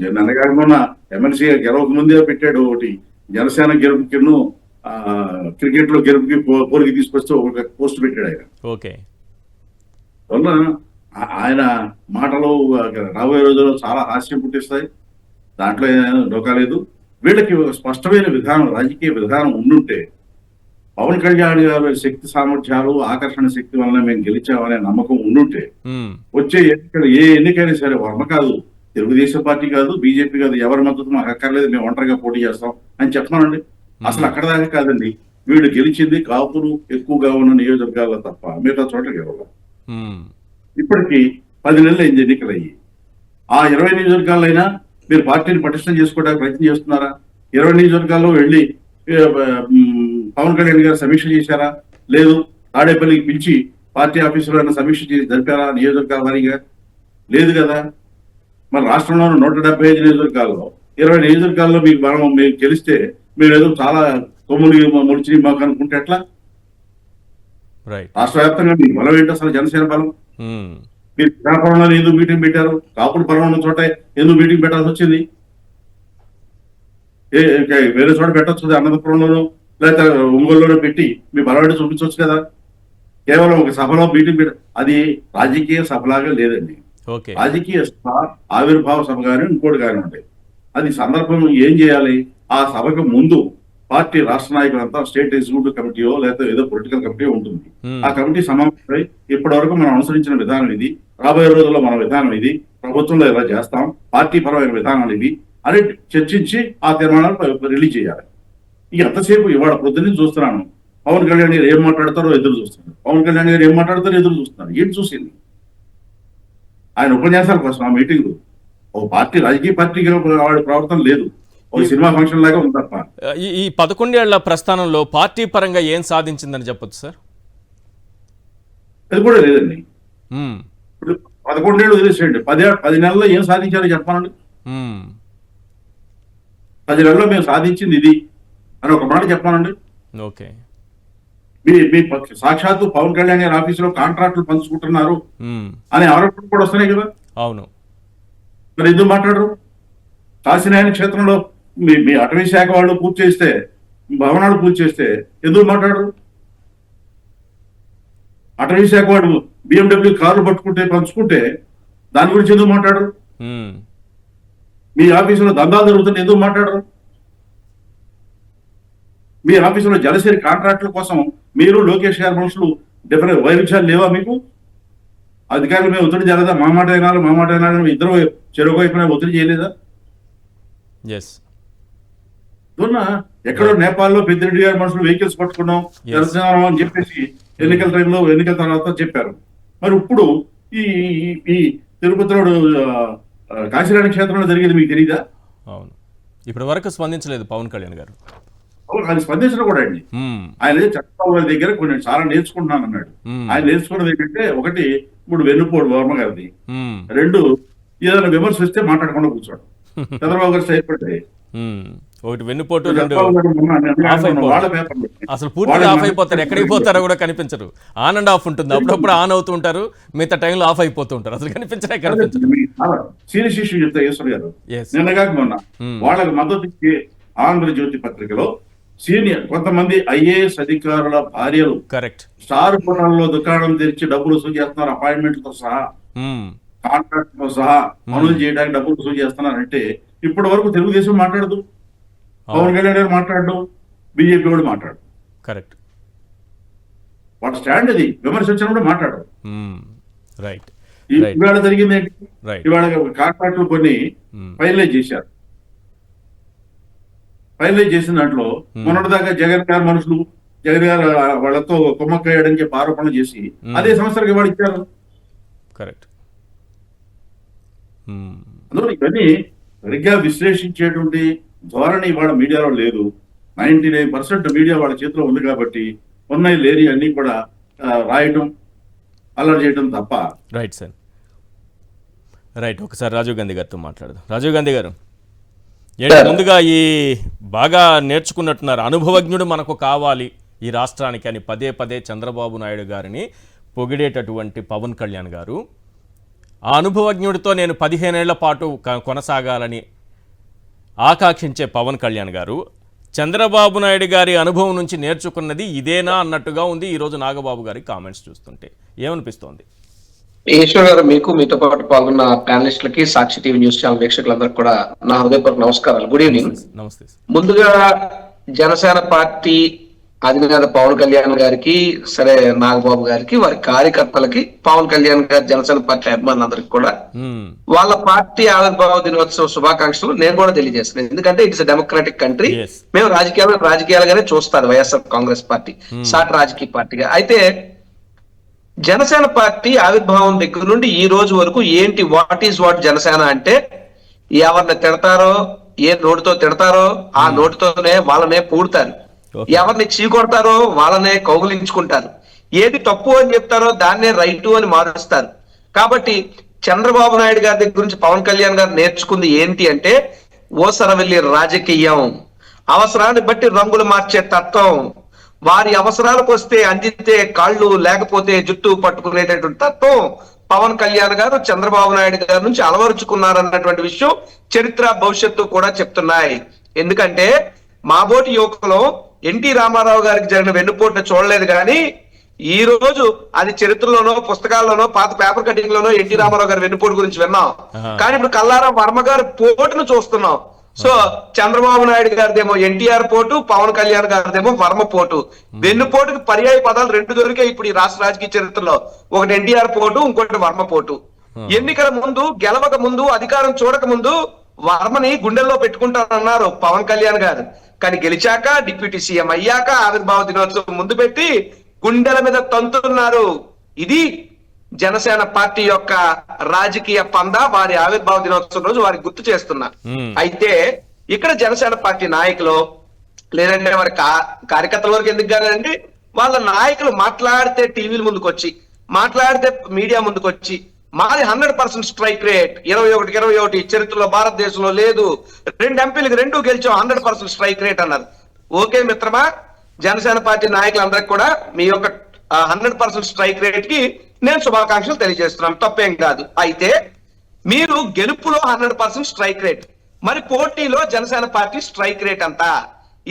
నిన్న కాకుండా ఎమ్మెల్సీ గెలవక ముందే పెట్టాడు ఒకటి, జనసేన గెలుపుకిను క్రికెట్ లో గెలుపుకి పోలికి తీసుకొస్తే ఒక పోస్ట్ పెట్టాడు ఆయన. ఓకే, వల్ల ఆయన మాటలు రాబోయే రోజుల్లో చాలా హాస్యం పుట్టిస్తాయి, దాంట్లో డోకాలేదు. వీళ్ళకి ఒక స్పష్టమైన విధానం, రాజకీయ విధానం ఉండుంటే, పవన్ కళ్యాణ్ గారి శక్తి సామర్థ్యాలు, ఆకర్షణ శక్తి వలన మేము గెలిచామనే నమ్మకం ఉండుంటే వచ్చే ఎన్నికలు ఏ ఎన్నికైనా సరే వర్మ కాదు, తెలుగుదేశం పార్టీ కాదు, బీజేపీ కాదు, ఎవరి మద్దతు మాకు అక్కర్లేదు, మేము ఒంటరిగా పోటీ చేస్తాం అని చెప్పమానండి. అసలు అక్కడ దాకా కాదండి, వీళ్ళు గెలిచింది కాపులు ఎక్కువగా ఉన్న నియోజకవర్గాల్లో తప్ప మిగతా చోట్ల గెలవాలి. ఇప్పటికీ 10 నెలలు అయింది ఎన్నికలు అయ్యి. ఆ 20 నియోజకవర్గాలైనా మీరు పార్టీని పటిష్టం చేసుకోవడానికి ప్రయత్నం చేస్తున్నారా? 20 నియోజకవర్గాల్లో వెళ్ళి పవన్ కళ్యాణ్ గారు సమీక్ష చేశారా? లేదు. తాడేపల్లికి పిలిచి పార్టీ ఆఫీసులో సమీక్ష చేసి జరిపారా నియోజకవర్గాల వారీగా? లేదు కదా. మన రాష్ట్రంలోని 175 నియోజకవర్గాల్లో 20 నియోజకవర్గాల్లో మీరు గెలిస్తే మీరు ఏదో చాలా కొమ్ములు ముడిచి మాకు అనుకుంటే ఎట్లా? రాష్ట్ర వ్యాప్తంగా మీ బలం ఏంటి అసలు? జనసేన బలం. మీరు పిఠాపురంలో ఎందుకు మీటింగ్ పెట్టారు? కాపుడు బలం ఉన్న చోట ఎందుకు మీటింగ్ పెట్టాల్సి వచ్చింది? వేరే చోట పెట్టచ్చు, అనంతపురంలోనూ లేకపోతే ఒంగోలులోనూ పెట్టి మీ బలవాడి చూపించవచ్చు కదా. కేవలం ఒక సభలో మీటింగ్ అది రాజకీయ సభలాగా లేదండి. రాజకీయ సభ ఆవిర్భావ సభ కానీ ఇంకోటి కానీ ఉంటాయి. అది సందర్భం ఏం చేయాలి? ఆ సభకు ముందు పార్టీ రాష్ట్ర నాయకులంతా స్టేట్ ఎగ్జిక్యూటివ్ కమిటీయో లేకపోతే ఏదో పొలిటికల్ కమిటీ ఉంటుంది. ఆ కమిటీ సమావేశమై ఇప్పటి వరకు మనం అనుసరించిన విధానం ఇది, రాబోయే రోజుల్లో మన విధానం ఇది, ప్రభుత్వంలో ఇలా చేస్తాం, పార్టీ పరమైన విధానాలు ఇవి అని చర్చించి ఆ తీర్మానాలు రిలీజ్ చేయాలి. ఎంతసేపు ఇవాళ పొద్దున్నే చూస్తున్నాను, పవన్ కళ్యాణ్ గారు ఏం మాట్లాడతారో ఎదురు చూస్తున్నారు, పవన్ కళ్యాణ్ గారు ఏం మాట్లాడతారో ఎదురు చూస్తున్నారు. ఏంటి చూసింది? ఆయన ఉపన్యాసాల కోసం ఆ మీటింగ్ ఒక పార్టీ రాజకీయ పార్టీగా వాడి ప్రవర్తన లేదు, ఒక సినిమా ఫంక్షన్ లాగా ఉంది తప్ప. ఈ 11 ఏళ్ల ప్రస్థానంలో పార్టీ పరంగా ఏం సాధించిందని చెప్పొచ్చు సార్? అది కూడా లేదండి. ఇప్పుడు 11 ఏళ్ళు వదిలేసేయండి, 10 నెలల్లో ఏం సాధించారో చెప్పానండి. 10 నెలల్లో మేము సాధించింది ఇది అని ఒక మాట చెప్పానండి. ఓకే, సాక్షాత్తు పవన్ కళ్యాణ్ గారి ఆఫీసులో కాంట్రాక్టులు పంచుకుంటున్నారు ఉమ్, అనే ఆరోపణలు కూడా వస్తున్నాయి కదా. అవును. మరి ఎందుకు మాట్లాడరు? కాశీనాయన క్షేత్రంలో మీ అటవీ శాఖ వాళ్ళు పూర్తి చేస్తే, భవనాలు పూర్తి చేస్తే ఎందుకు మాట్లాడరు? అటవీ శాఖ వాడు BMW కార్లు పంచుకుంటే దాని గురించి ఎందుకు మాట్లాడరు? ఉమ్, మీ ఆఫీసులో దందాలు జరుగుతుంటే ఎందుకు మాట్లాడరు? మీ ఆఫీసులో జలసేరి కాంట్రాక్టుల కోసం మీరు లోకేష్ గారి మనుషులు డిఫరెంట్ వైవిధ్యాలు లేవా మీకు? అధికారులు మేము ఒత్తిడి చేయలేదా? మా మాట అయినా ఇద్దరు చెరువు వైపున ఒత్తిడి చేయలేదా? ఎస్. ఎక్కడో నేపాల్లో పెద్దిరెడ్డి గారి మనుషులు వెహికల్స్ పట్టుకున్నాం తెలంగాణ అని చెప్పేసి ఎన్నికల టైంలో ఎన్నికల తర్వాత చెప్పారు. మరి ఇప్పుడు ఈ ఈ తిరుపతిలో కాశీరాణి క్షేత్రంలో జరిగేది మీకు తెలీదా? అవును. ఇప్పటి వరకు స్పందించలేదు పవన్ కళ్యాణ్ గారు. ఆయన స్పందించడం కూడా అండి. ఉమ్, ఆయన చంద్రబాబు గారి దగ్గర కొన్ని చాలా నేర్చుకుంటున్నాను అన్నాడు. ఆయన నేర్చుకున్నది ఏంటంటే, ఒకటి ఇప్పుడు వెన్నుపోడు వర్మ గారిది, ఉమ్, 2 ఏదైనా విమర్శ వస్తే మాట్లాడకుండా కూర్చోడు. చంద్రబాబు గారు సైడ్ పడ్డాయి. ఉమ్, ఒకటి వెన్నుపోటు, 2 చంద్రబాబు గారు ఆఫ్ అయిపోతారు. వాళ్ళ పేపర్లు అసలు పూర్తిగా ఆఫ్ అయిపోతారు. ఎక్కడికి పోతారో కూడా కనిపించరు. ఆన్ అండ్ ఆఫ్ ఉంటుంది. అప్పుడప్పుడు ఆన్ అవుతూ ఉంటారు, మిగతా టైంలో ఆఫ్ అయిపోతూ ఉంటారు. అసలు కనిపించరు. సీరియస్ ఇష్యూ చెప్తా ఈశ్వర్ గారు. Yes. నిన్నగాక మొన్న వాళ్ళకి మద్దతు ఇచ్చే ఆంధ్రజ్యోతి పత్రికలో సీనియర్ కొంతమంది IAS అధికారుల భార్యలు కరెక్ట్. స్టార్ హోటల్లో దుకాణం తెరిచి డబ్బులు వసూలు చేస్తున్నారు, అపాయింట్మెంట్తో సహా, కాంట్రాక్ట్ తో సహా పనులు చేయడానికి డబ్బులు వసూలు చేస్తున్నారంటే ఇప్పటి వరకు తెలుగుదేశం మాట్లాడదు, పవన్ కళ్యాణ్ గారు మాట్లాడడం, బీజేపీ వాడు మాట్లాడు. కరెక్ట్. వాళ్ళ స్టాండ్ అది. విమర్శ వచ్చినప్పుడు మాట్లాడరు. రైట్. ఇవాళ జరిగింది ఏంటి? Right. ఇవాళ కాంట్రాక్టులు కొన్ని ఫైనలైజ్ చేశారు. ఫైనలైజ్ చేసిన దాంట్లో మొన్నటిదాకా జగన్ గారు మనుషులు, జగన్ గారు వాళ్ళతో కుమ్మక్కయ్యాడని చెప్పి ఆరోపణలు చేసి అదే సంవత్సరానికి వాడు ఇచ్చారు. కరెక్ట్. అందులో ఇవన్నీ సరిగ్గా విశ్లేషించేటువంటి ధోరణి ఇవాళ మీడియాలో లేదు. 99% మీడియా వాళ్ళ చేతిలో ఉంది కాబట్టి ఉన్నాయి లేని అన్ని కూడా రాయటం, అల్లరి చేయడం తప్ప. Right sir. రైట్. ఒకసారి రాజీవ్ గాంధీ గారితో మాట్లాడదాం. రాజీవ్ గాంధీ గారు, ఏంటి ముందుగా ఈ బాగా నేర్చుకున్నట్టున్నారు, అనుభవజ్ఞుడు మనకు కావాలి ఈ రాష్ట్రానికి అని పదే పదే చంద్రబాబు నాయుడు గారిని పొగిడేటటువంటి పవన్ కళ్యాణ్ గారు, ఆ అనుభవజ్ఞుడితో నేను 15 ఏళ్ల పాటు కొనసాగాలని ఆకాంక్షించే పవన్ కళ్యాణ్ గారు చంద్రబాబు నాయుడు గారి అనుభవం నుంచి నేర్చుకున్నది ఇదేనా అన్నట్టుగా ఉంది ఈరోజు నాగబాబు గారి కామెంట్స్ చూస్తుంటే. ఏమనిపిస్తోంది? ఈశ్వర్ గారు, మీకు మీతో పాటు పాల్గొన్న ప్యానలిస్టులకి, సాక్షి టీవీ న్యూస్ ఛానల్ వీక్షకులందరికీ కూడా నా హృదయపూర్వక నమస్కారాలు. Good evening. నమస్తే. ముందుగా జనసేన పార్టీ అధినేత పవన్ కళ్యాణ్ గారికి, సరే నాగబాబు గారికి, వారి కార్యకర్తలకి, పవన్ కళ్యాణ్ గారి జనసేన పార్టీ అభిమానులందరికీ కూడా వాళ్ళ పార్టీ ఆవిర్భావ దినోత్సవ శుభాకాంక్షలు నేను కూడా తెలియజేస్తున్నాను. ఎందుకంటే ఇట్స్ డెమోక్రాటిక్ కంట్రీ. మేము రాజకీయాలుగానే చూస్తారు వైఎస్ఆర్ కాంగ్రెస్ పార్టీ సాటి రాజకీయ పార్టీగా. అయితే జనసేన పార్టీ ఆవిర్భావం దగ్గర నుండి ఈ రోజు వరకు ఏంటి, వాట్ ఈజ్ వాట్ జనసేన అంటే, ఎవరిని తిడతారో, ఏ నోటితో తిడతారో ఆ నోటితోనే వాళ్ళనే పూడతారు, ఎవరిని చీకొడతారో వాళ్ళనే కౌగులించుకుంటారు, ఏది తప్పు అని చెప్తారో దాన్నే రైటు అని మారుస్తారు. కాబట్టి చంద్రబాబు నాయుడు గారి దగ్గర నుంచి పవన్ కళ్యాణ్ గారు నేర్చుకుంది ఏంటి అంటే, ఓసరవెల్లి రాజకీయం, అవసరాన్ని బట్టి రంగులు మార్చే తత్వం, వారి అవసరాలకు వస్తే అందితే కాళ్ళు లేకపోతే జుట్టు పట్టుకునేటటువంటి తత్వం పవన్ కళ్యాణ్ గారు చంద్రబాబు నాయుడు గారి నుంచి అలవరుచుకున్నారన్నటువంటి విషయం చరిత్ర భవిష్యత్తు కూడా చెప్తున్నాయి. ఎందుకంటే మాబోటి యువకులు ఎన్టీ రామారావు గారికి జరిగిన వెన్నుపోటును చూడలేదు, కానీ ఈ రోజు అది చరిత్రలోనో పుస్తకాల్లోనో పాత పేపర్ కటింగ్ లోనో ఎన్టీ రామారావు గారి వెన్నుపోటు గురించి విన్నాం. కానీ ఇప్పుడు కల్లారా వర్మ గారి పోటును చూస్తున్నాం. సో చంద్రబాబు నాయుడు గారిదేమో ఎన్టీఆర్ పోటు, పవన్ కళ్యాణ్ గారిదేమో వర్మ పోటు. వెన్నుపోటుకి పర్యాయ పదాలు 2 దొరికాయి ఇప్పుడు ఈ రాష్ట్ర రాజకీయ చరిత్రలో. ఒకటి ఎన్టీఆర్ పోటు, ఇంకోటి వర్మ పోటు. ఎన్నికల ముందు, గెలవక ముందు, అధికారం చూడక ముందు వర్మని గుండెల్లో పెట్టుకుంటారన్నారు పవన్ కళ్యాణ్ గారు. కానీ గెలిచాక, డిప్యూటీ సీఎం అయ్యాక, ఆవిర్భావ దినోత్సవం ముందు పెట్టి గుండెల మీద తంతున్నారు. ఇది జనసేన పార్టీ యొక్క రాజకీయ పంద. వారి ఆవిర్భావ దినోత్సవం రోజు వారికి గుర్తు చేస్తున్నా. అయితే ఇక్కడ జనసేన పార్టీ నాయకులు లేదంటే వారి కార్యకర్తల వరకు ఎందుకు కాదండి, వాళ్ళ నాయకులు మాట్లాడితే టీవీల ముందుకు వచ్చి, మాట్లాడితే మీడియా ముందుకు వచ్చి, మాది 100% స్ట్రైక్ రేట్, 21 చరిత్రలో భారతదేశంలో లేదు, 2 ఎంపీలకు 2 గెలిచాం, 100% స్ట్రైక్ రేట్ అన్నారు. ఓకే మిత్రమా, జనసేన పార్టీ నాయకులందరికీ కూడా మీ యొక్క 100% స్ట్రైక్ రేట్ కి నేను శుభాకాంక్షలు తెలియజేస్తున్నాను, తప్పేం కాదు. అయితే మీరు గెలుపులో 100% స్ట్రైక్ రేట్, మరి పోటీలో జనసేన పార్టీ స్ట్రైక్ రేట్ అంతా?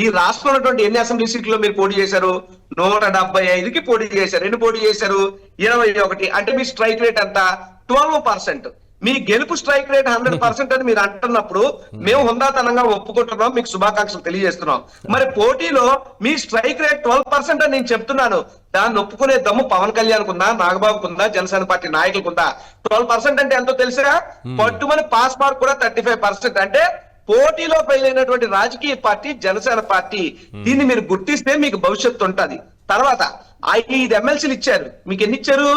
ఈ రాష్ట్రంలో ఉన్నటువంటి ఎన్ని అసెంబ్లీ సీట్లో మీరు పోటీ చేశారు? 175కి పోటీ చేశారు. ఎన్ని పోటీ చేశారు? 21. అంటే మీ స్ట్రైక్ రేట్ అంతా 12%. మీ గెలుపు స్ట్రైక్ రేట్ 100% అని మీరు అంటున్నప్పుడు మేము హుందాతనంగా ఒప్పుకుంటున్నాం, మీకు శుభాకాంక్షలు తెలియజేస్తున్నాం. మరి పోటీలో మీ స్ట్రైక్ రేట్ 12% అని నేను చెప్తున్నాను. దాన్ని ఒప్పుకునే దమ్ము పవన్ కళ్యాణ్ కుందా, నాగబాబుకు ఉందా, జనసేన పార్టీ నాయకులకు ఉందా? 12% అంటే ఎంతో తెలుసా? పట్టుమని పాస్ మార్క్ కూడా 35%. అంటే పోటీలో ఫెయిల్ అయినటువంటి రాజకీయ పార్టీ జనసేన పార్టీ. దీన్ని మీరు గుర్తిస్తే మీకు భవిష్యత్తు ఉంటది. తర్వాత 5 ఎమ్మెల్సీలు ఇచ్చారు, మీకు ఎన్ని ఇచ్చారు?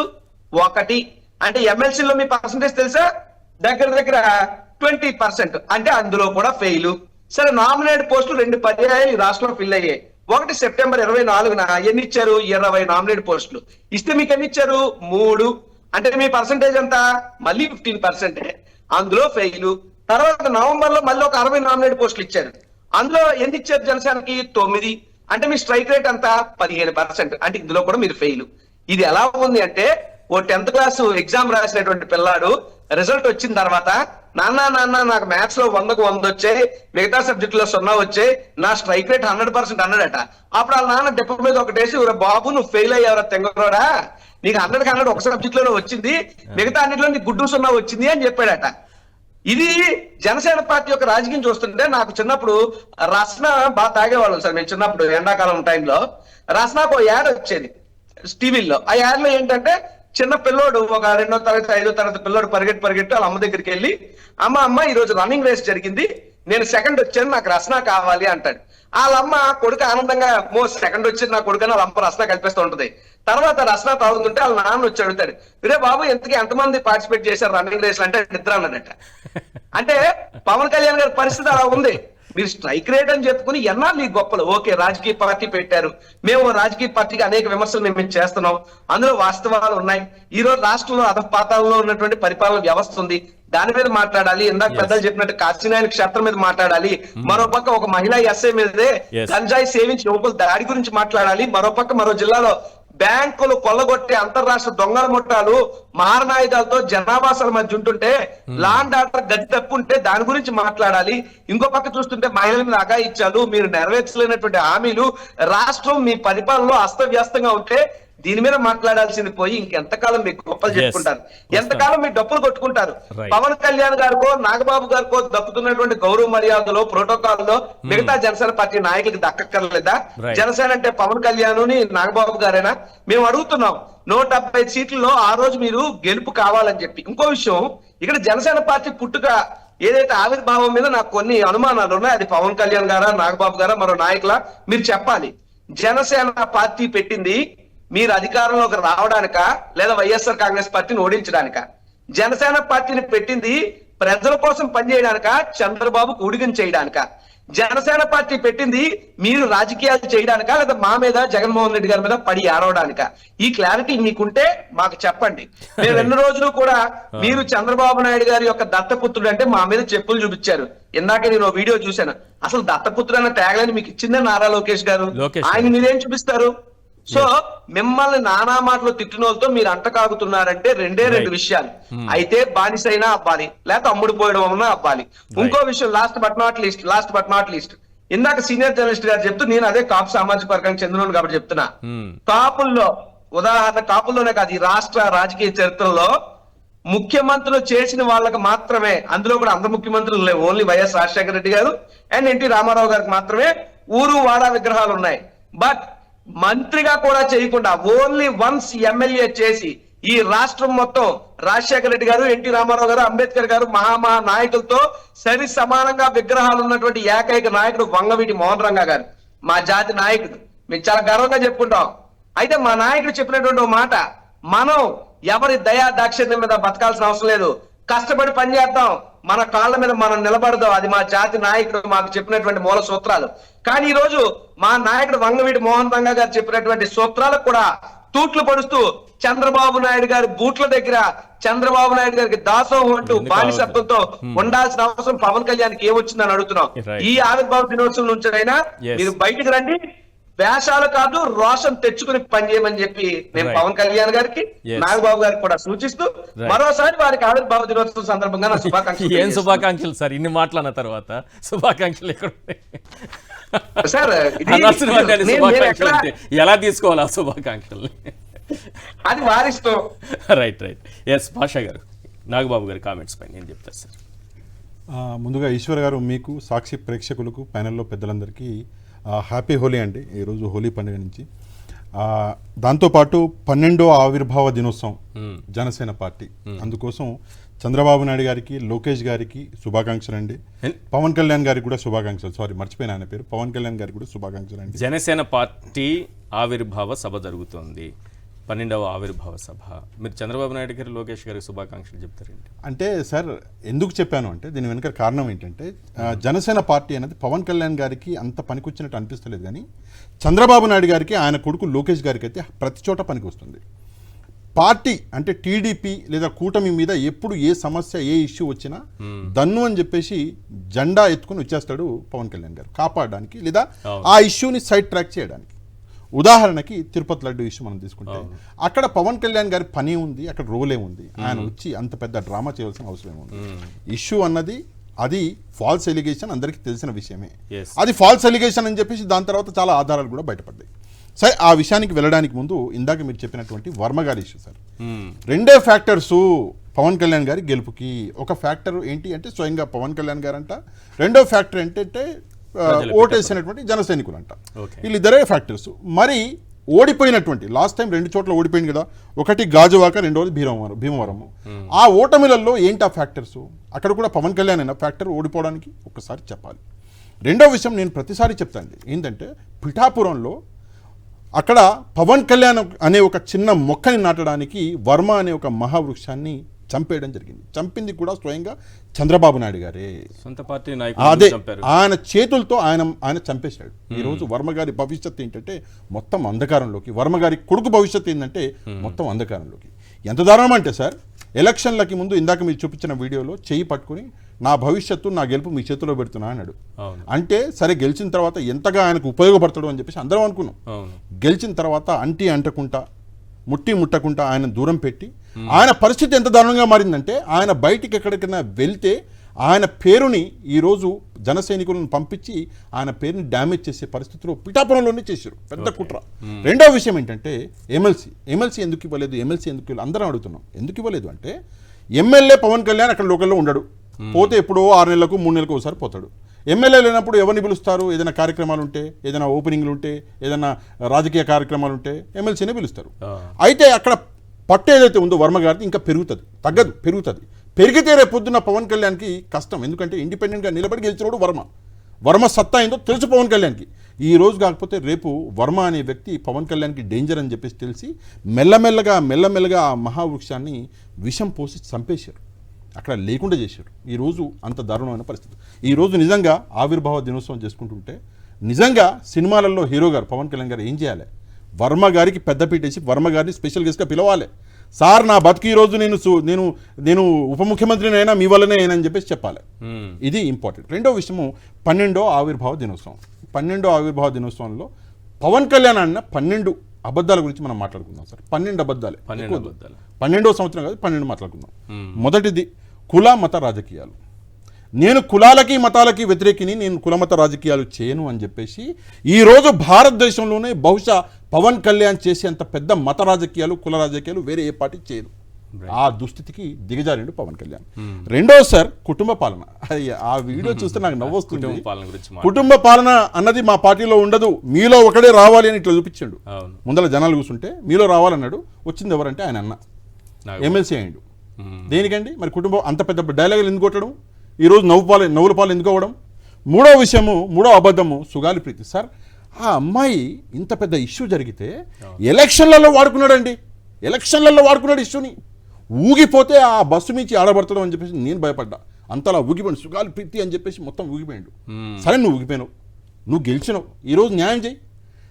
1. అంటే ఎమ్మెల్సీలో మీ పర్సంటేజ్ తెలుసా? దగ్గర 20%. అంటే అందులో కూడా ఫెయిల్. సరే, నామినేట్ పోస్టులు 2 పర్యాయాలు ఈ రాష్ట్రంలో ఫిల్ అయ్యాయి. 1 సెప్టెంబర్ 24న ఎన్ని ఇచ్చారు? 20 నామినేట్ పోస్టులు ఇస్తే మీకు ఎన్ని ఇచ్చారు? 3. అంటే మీ పర్సంటేజ్ ఎంత? మళ్ళీ 15%. అందులో ఫెయిల్. తర్వాత నవంబర్ లో మళ్ళీ ఒక 60 నామినేట్ పోస్టులు ఇచ్చారు. అందులో ఎన్ని ఇచ్చారు జనసేనకి? 9. అంటే మీ స్ట్రైక్ రేట్ అంతా 15%. అంటే ఇందులో కూడా మీరు ఫెయిల్. ఇది ఎలా ఉంది అంటే, ఓ 10th క్లాస్ ఎగ్జామ్ రాసినటువంటి పిల్లాడు రిజల్ట్ వచ్చిన తర్వాత నాన్న నాకు మ్యాథ్స్ లో 100కు 100 వచ్చాయి, మిగతా సబ్జెక్ట్ లో 0 వచ్చాయి, నా స్ట్రైక్ రేట్ 100% అన్నాడట. అప్పుడు వాళ్ళ నాన్న డెప్ప మీద ఒకటేసి, బాబు నువ్వు ఫెయిల్ అయ్యావరా తెంగరోడా, నీకు 100కి 100 ఒక సబ్జెక్ట్ లోనే వచ్చింది, మిగతా అన్నింటిలో నీకు గుడ్డు 0 వచ్చింది అని చెప్పాడట. ఇది జనసేన పార్టీ యొక్క రాజకీయం చూస్తుంటే నాకు చిన్నప్పుడు రస్నా బాగా తాగేవాళ్ళం సార్. మేము చిన్నప్పుడు ఎండాకాలం టైంలో రస్నాకు ఒక యాడ్ వచ్చేది టీవీలో. ఆ యాడ్ లో ఏంటంటే, చిన్న పిల్లోడు, ఒక 2వ తరగతి 5వ తరగతి పిల్లోడు పరిగెట్టి వాళ్ళ అమ్మ దగ్గరికి వెళ్ళి, అమ్మ ఈ రోజు రన్నింగ్ రేస్ జరిగింది, నేను 2nd వచ్చాను, నాకు రస్నా కావాలి అంటాడు. వాళ్ళమ్మ కొడుకు ఆనందంగా సెకండ్ వచ్చింది నా కొడుకు అని వాళ్ళ అమ్మ రస్నా కల్పిస్తూ ఉంటది. తర్వాత రస్నా తాగుతుంటే వాళ్ళ నాన్న వచ్చి అడుగుతాడు, రే బాబు ఎంతమంది పార్టిసిపేట్ చేశారు రన్నింగ్ రేస్ అంటే నిద్ర అన్నాడట. అంటే పవన్ కళ్యాణ్ గారి పరిస్థితి అలా ఉంది. మీరు స్ట్రైక్ రేట్ అని చెప్పుకుని ఎన్నాళ్ళు ఈ గొప్పలు? ఓకే, రాజకీయ పార్టీ పెట్టారు, మేము రాజకీయ పార్టీకి అనేక విమర్శలు మేము చేస్తున్నాం, అందులో వాస్తవాలు ఉన్నాయి. ఈ రోజు రాష్ట్రంలో అధపాతాల్లో ఉన్నటువంటి పరిపాలన వ్యవస్థ ఉంది, దాని మీద మాట్లాడాలి. ఇందాక పెద్దలు చెప్పినట్టు కాశీనాయన క్షేత్రం మీద మాట్లాడాలి. మరోపక్క ఒక మహిళా ఎస్ఐ మీదే గంజాయి సేవించి యువకుల దాడి గురించి మాట్లాడాలి. మరోపక్క మరో జిల్లాలో బ్యాంకులు కొల్లగొట్టే అంతర్రాష్ట్ర దొంగల ముఠాలు మారణాయుధాలతో జనాభాసాల మధ్య ఉంటుంటే లాండ్ ఆర్డర్ గది తప్పుంటే దాని గురించి మాట్లాడాలి. ఇంకో పక్క చూస్తుంటే మహిళల మీద అఘాయిత్యాలు, మీరు నెరవేర్చలేనటువంటి హామీలు, రాష్ట్రం మీ పరిపాలనలో అస్తవ్యస్తంగా ఉంటే దీని మీద మాట్లాడాల్సింది పోయి ఇంకెంతకాలం మీకు గొప్పలు చెప్పుకుంటారు, ఎంతకాలం మీ డప్పులు కొట్టుకుంటారు? పవన్ కళ్యాణ్ గారికో నాగబాబు గారికో దక్కుతున్నటువంటి గౌరవ మర్యాదలో ప్రోటోకాల్ లో మిగతా జనసేన పార్టీ నాయకులకు దక్కక్కర్లేదా? జనసేన అంటే పవన్ కళ్యాణ్ నాగబాబు గారేనా? మేము అడుగుతున్నాం. 170 సీట్లలో ఆ రోజు మీరు గెలుపు కావాలని చెప్పి. ఇంకో విషయం, ఇక్కడ జనసేన పార్టీ పుట్టుక ఏదైతే ఆవిర్భావం మీద నాకు కొన్ని అనుమానాలు ఉన్నాయి. అది పవన్ కళ్యాణ్ గారా, నాగబాబు గారా, మరో నాయకులా మీరు చెప్పాలి. జనసేన పార్టీ పెట్టింది మీరు అధికారంలోకి రావడానిక, లేదా వైఎస్ఆర్ కాంగ్రెస్ పార్టీని ఓడించడానిక? జనసేన పార్టీని పెట్టింది ప్రజల కోసం పనిచేయడానిక, చంద్రబాబుకు ఊడిగం చేయడానిక? జనసేన పార్టీ పెట్టింది మీరు రాజకీయాలు చేయడానిక, లేదా మా మీద జగన్మోహన్ రెడ్డి గారి మీద పడి ఆడవడానిక? ఈ క్లారిటీ మీకుంటే మాకు చెప్పండి. మేము 2 రోజులు కూడా మీరు చంద్రబాబు నాయుడు గారి యొక్క దత్తపుత్రుడు అంటే మా మీద చెప్పులు చూపించారు. ఇందాక నేను వీడియో చూశాను. అసలు దత్తపుత్రుడు అన్న ట్యాగ్లైన్ మీకు ఇచ్చిందే నారా లోకేష్ గారు. ఆయన మీరేం చూపిస్తారు? సో మిమ్మల్ని నానా మాటలు తిట్టిన వాళ్ళతో మీరు అంటకాగుతున్నారంటే 2 విషయాలు. అయితే బానిసైనా అవ్వాలి, లేకపోతే అమ్ముడు పోయడం అన్నా అవ్వాలి. ఇంకో విషయం, లాస్ట్ బట్ నాట్ లీస్ట్ ఇందాక సీనియర్ జర్నలిస్ట్ గారు చెప్తూ, నేను అదే కాపు సామాజిక వర్గానికి చెందిన కాబట్టి చెప్తున్నా. కాపుల్లో ఉదాహరణ, కాపుల్లోనే కాదు, ఈ రాష్ట్ర రాజకీయ చరిత్రలో ముఖ్యమంత్రులు చేసిన వాళ్ళకి మాత్రమే, అందులో కూడా అందరు ముఖ్యమంత్రులు లేవు, ఓన్లీ వైఎస్ రాజశేఖర రెడ్డి గారు అండ్ ఎన్టీ రామారావు గారికి మాత్రమే ఊరు వాడా విగ్రహాలు ఉన్నాయి. బట్ మంత్రిగా కూడా చేయకుండా ఓన్లీ వన్స్ ఎమ్మెల్యే చేసి ఈ రాష్ట్రం మొత్తం రాజశేఖర రెడ్డి గారు, ఎన్టీ రామారావు గారు, అంబేద్కర్ గారు మహా నాయకులతో సరి సమానంగా విగ్రహాలు ఉన్నటువంటి ఏకైక నాయకుడు వంగవీటి మోహన్ రంగా గారు, మా జాతి నాయకుడు. మేము చాలా గర్వంగా చెప్పుకుంటాం. అయితే మా నాయకుడు చెప్పినటువంటి మాట, మనం ఎవరి దయా దాక్షిణ్యం మీద బతకాల్సిన అవసరం లేదు, కష్టపడి పనిచేద్దాం, మన కాళ్ళ మీద మనం నిలబడదాం. అది మా జాతి నాయకుడు మాకు చెప్పినటువంటి మూల సూత్రాలు. కానీ ఈ రోజు మా నాయకుడు వంగవీటి మోహన్ రంగా గారు చెప్పినటువంటి సూత్రాలకు కూడా తూట్లు పడుస్తూ చంద్రబాబు నాయుడు గారి బూట్ల దగ్గర చంద్రబాబు నాయుడు గారికి దాసోహం అంటూ బానిసత్వంతో ఉండాల్సిన అవసరం పవన్ కళ్యాణ్కి ఏమొచ్చిందని అడుగుతున్నాం. ఈ ఆవిర్భావ దినోత్సవం నుంచి అయినా మీరు బయటకు రండి, వేషాలు కాదు రోషం తెచ్చుకుని పనిచేయమని చెప్పి నేను Right. పవన్ కళ్యాణ్ గారికి Yes. నాగబాబు గారికి కూడా సూచిస్తూ మరోసారి వారికి ఆవిర్భావ దినోత్సవం సందర్భంగా నా శుభాకాంక్షలు ఏం శుభాకాంక్షలు సార్ ఇన్ని మాట్లాడిన తర్వాత శుభాకాంక్షలు ఎక్కడ ఉన్నాయి? సార్ అనవసరం అంటే శుభాకాంక్షలు అంటే ఎలా తీసుకోవాలి ఆ శుభాకాంక్షల్ని? అది వారిష్టం. రైట్ ఎస్ భాషా గారు, నాగబాబు గారి కామెంట్స్ పైన ఏం చెప్తారు సార్? ముందుగా ఈశ్వర్ గారు, మీకు సాక్షి ప్రేక్షకులకు ప్యానెల్లో పెద్దలందరికీ హ్యాపీ హోలీ అండి. ఈరోజు హోలీ పండుగ నుంచి దాంతోపాటు 12వ ఆవిర్భావ దినోత్సవం జనసేన పార్టీ, అందుకోసం చంద్రబాబు నాయుడు గారికి, లోకేష్ గారికి శుభాకాంక్షలు అండి. పవన్ కళ్యాణ్ గారికి కూడా శుభాకాంక్షలు. సారీ మర్చిపోయిన ఆయన పేరు, పవన్ కళ్యాణ్ గారికి కూడా శుభాకాంక్షలు అండి. జనసేన పార్టీ ఆవిర్భావ సభ జరుగుతోంది, 12వ ఆవిర్భావ సభ. మీరు చంద్రబాబు నాయుడు గారు, లోకేష్ గారికి శుభాకాంక్షలు చెప్తారండి? అంటే సార్ ఎందుకు చెప్పాను అంటే దీని వెనుక కారణం ఏంటంటే జనసేన పార్టీ అనేది పవన్ కళ్యాణ్ గారికి అంత పనికొచ్చినట్టు అనిపిస్తలేదు, కానీ చంద్రబాబు నాయుడు గారికి, ఆయన కొడుకు లోకేష్ గారికి అయితే ప్రతి చోట పనికి వస్తుంది. పార్టీ అంటే టీడీపీ లేదా కూటమి మీద ఎప్పుడు ఏ సమస్య, ఏ ఇష్యూ వచ్చినా దన్ను అని చెప్పేసి జెండా ఎత్తుకుని వచ్చేస్తాడు పవన్ కళ్యాణ్ గారు, కాపాడడానికి లేదా ఆ ఇష్యూని సైడ్ ట్రాక్ చేయడానికి. ఉదాహరణకి తిరుపతి లడ్డు ఇష్యూ మనం తీసుకుంటే అక్కడ పవన్ కళ్యాణ్ గారి పని ఉంది, అక్కడ రోల్ ఏముంది, ఆయన వచ్చి అంత పెద్ద డ్రామా చేయాల్సిన అవసరం ఏముంది? ఇష్యూ అన్నది అది ఫాల్స్ ఎలిగేషన్, అందరికీ తెలిసిన విషయమే. అది ఫాల్స్ ఎలిగేషన్ అని చెప్పేసి దాని తర్వాత చాలా ఆధారాలు కూడా బయటపడ్డాయి. సరే, ఆ విషయానికి వెళ్ళడానికి ముందు ఇందాక మీరు చెప్పినటువంటి వర్మ గారి ఇష్యూ సార్, రెండే ఫ్యాక్టర్స్ పవన్ కళ్యాణ్ గారి గెలుపుకి. ఒక ఫ్యాక్టర్ ఏంటి అంటే స్వయంగా పవన్ కళ్యాణ్ గారు అంట, రెండో ఫ్యాక్టర్ ఏంటంటే ఓటేసినటువంటి జన సైనికులు అంట. వీళ్ళిద్దరే ఫ్యాక్టర్స్. మరి ఓడిపోయినటువంటి లాస్ట్ టైం 2 చోట్ల ఓడిపోయింది కదా, ఒకటి గాజువాక, రెండోది భీమవరము. ఆ ఓటమిలలో ఏంటి ఆ ఫ్యాక్టర్స్? అక్కడ కూడా పవన్ కళ్యాణ్ అయిన ఫ్యాక్టర్ ఓడిపోవడానికి ఒక్కసారి చెప్పాలి. రెండో విషయం నేను ప్రతిసారి చెప్తాను ఏంటంటే, పిఠాపురంలో అక్కడ పవన్ కళ్యాణ్ అనే ఒక చిన్న మొక్కని నాటడానికి వర్మ అనే ఒక మహావృక్షాన్ని చంపేయడం జరిగింది. చంపింది కూడా స్వయంగా చంద్రబాబు నాయుడు గారే, సొంత పార్టీ అదే ఆయన చేతులతో ఆయన చంపేశాడు. ఈరోజు వర్మ గారి భవిష్యత్తు ఏంటంటే మొత్తం అంధకారంలోకి, వర్మ గారి కొడుకు భవిష్యత్తు ఏంటంటే మొత్తం అంధకారంలోకి. ఎంత దారుణం అంటే సార్, ఎలక్షన్లకి ముందు ఇందాక మీరు చూపించిన వీడియోలో చెయ్యి పట్టుకుని నా భవిష్యత్తు, నా గెలుపు మీ చేతిలో పెడుతున్నా అన్నాడు. అంటే సరే, గెలిచిన తర్వాత ఎంతగా ఆయనకు ఉపయోగపడతాడు అని చెప్పేసి అందరం అనుకున్నాం. గెలిచిన తర్వాత అంటి అంటకుండా, ముట్టి ముట్టకుండా ఆయన దూరం పెట్టి, ఆయన పరిస్థితి ఎంత దారుణంగా మారిందంటే ఆయన బయటికి ఎక్కడికైనా వెళ్తే ఆయన పేరుని ఈరోజు జన సైనికులను పంపించి ఆయన పేరుని డ్యామేజ్ చేసే పరిస్థితిలో పిఠాపురంలోనే చేశారు. పెద్ద కుట్ర. రెండో విషయం ఏంటంటే ఎమ్మెల్సీ ఎందుకు ఇవ్వలేదు అందరం అడుగుతున్నాం. ఎందుకు ఇవ్వలేదు అంటే, ఎమ్మెల్యే పవన్ కళ్యాణ్ అక్కడ లోకల్లో ఉండడు, పోతే ఎప్పుడో 6 నెలలకు 3 నెలలకు ఒకసారి పోతాడు. ఎమ్మెల్యే లేనప్పుడు ఎవరిని పిలుస్తారు? ఏదైనా కార్యక్రమాలు ఉంటే, ఏదైనా ఓపెనింగ్లు ఉంటే, ఏదైనా రాజకీయ కార్యక్రమాలు ఉంటే ఎమ్మెల్సీనే పిలుస్తారు. అయితే అక్కడ పట్టు ఏదైతే ఉందో వర్మ గారిది ఇంకా పెరుగుతుంది, తగ్గదు, పెరుగుతుంది. పెరిగితే రేపు పొద్దున్న పవన్ కళ్యాణ్కి కష్టం. ఎందుకంటే ఇండిపెండెంట్గా నిలబడి గెలిచినోడు వర్మ సత్తా ఏందో తెలుసు పవన్ కళ్యాణ్కి. ఈ రోజు కాకపోతే రేపు వర్మ అనే వ్యక్తి పవన్ కళ్యాణ్కి డేంజర్ అని చెప్పేసి తెలిసి మెల్లమెల్లగా ఆ మహావృక్షాన్ని విషం పోసి చంపేశారు, అక్కడ లేకుండా చేశారు. ఈరోజు అంత దారుణమైన పరిస్థితి. ఈరోజు నిజంగా ఆవిర్భావ దినోత్సవం చేసుకుంటుంటే నిజంగా సినిమాలలో హీరో గారు పవన్ కళ్యాణ్ గారు ఏం చేయాలి? వర్మ గారికి పెద్దపీట వేసి వర్మ గారిని స్పెషల్ గెస్ట్గా పిలవాలి. సార్, నా బతికి ఈరోజు నేను ఉప ముఖ్యమంత్రిని అయినా మీ వల్లనే అయినా అని చెప్పేసి చెప్పాలి. ఇది ఇంపార్టెంట్. రెండో విషయము 12వ ఆవిర్భావ దినోత్సవం. 12వ ఆవిర్భావ దినోత్సవంలో పవన్ కళ్యాణ్ అన్న 12 అబద్ధాల గురించి మనం మాట్లాడుకుందాం సార్. 12 అబద్ధాలే, 12వ సంవత్సరం కాదు, 12 మాట్లాడుకుందాం. మొదటిది కుల మత రాజకీయాలు. నేను కులాలకి మతాలకి వ్యతిరేకిని, నేను కులమత రాజకీయాలు చేయను అని చెప్పేసి ఈరోజు భారతదేశంలోనే బహుశా పవన్ కళ్యాణ్ చేసేంత పెద్ద మత రాజకీయాలు, కుల రాజకీయాలు వేరే ఏ పార్టీ చేయదు. ఆ దుస్థితికి దిగజారిండు పవన్ కళ్యాణ్. రెండో సార్, కుటుంబ పాలన. ఆ వీడియో చూస్తే నాకు నవ్వొస్తుంది. కుటుంబ పాలన అన్నది మా పార్టీలో ఉండదు, మీలో ఒకడే రావాలి అని ఇట్లా చూపించాడు. ముందర జనాలు కూర్చుంటే మీలో రావాలన్నాడు. వచ్చింది ఎవరంటే ఆయన అన్న, ఎమ్మెల్సీ అయ్యిండు. దేనికండి మరి? కుటుంబం అంత పెద్ద డైలాగులు ఎందుకు కొట్టడం? ఈరోజు నవ్వుల పాలు ఎందుకు అవ్వడం? మూడో అబద్ధము సుగాలి ప్రీతి. సార్, ఆ అమ్మాయి ఇంత పెద్ద ఇష్యూ జరిగితే ఎలక్షన్లలో వాడుకున్నాడు ఇష్యూని. ఊగిపోతే ఆ బస్సు మించి ఆడబడతాడు అని చెప్పేసి నేను భయపడ్డా. అంతలా ఊగిపోయాడు సుగాలి ప్రీతి అని చెప్పేసి మొత్తం ఊగిపోయాడు. సరే, నువ్వు ఊగిపోయినావు, నువ్వు గెలిచినావు, ఈరోజు న్యాయం చేయి.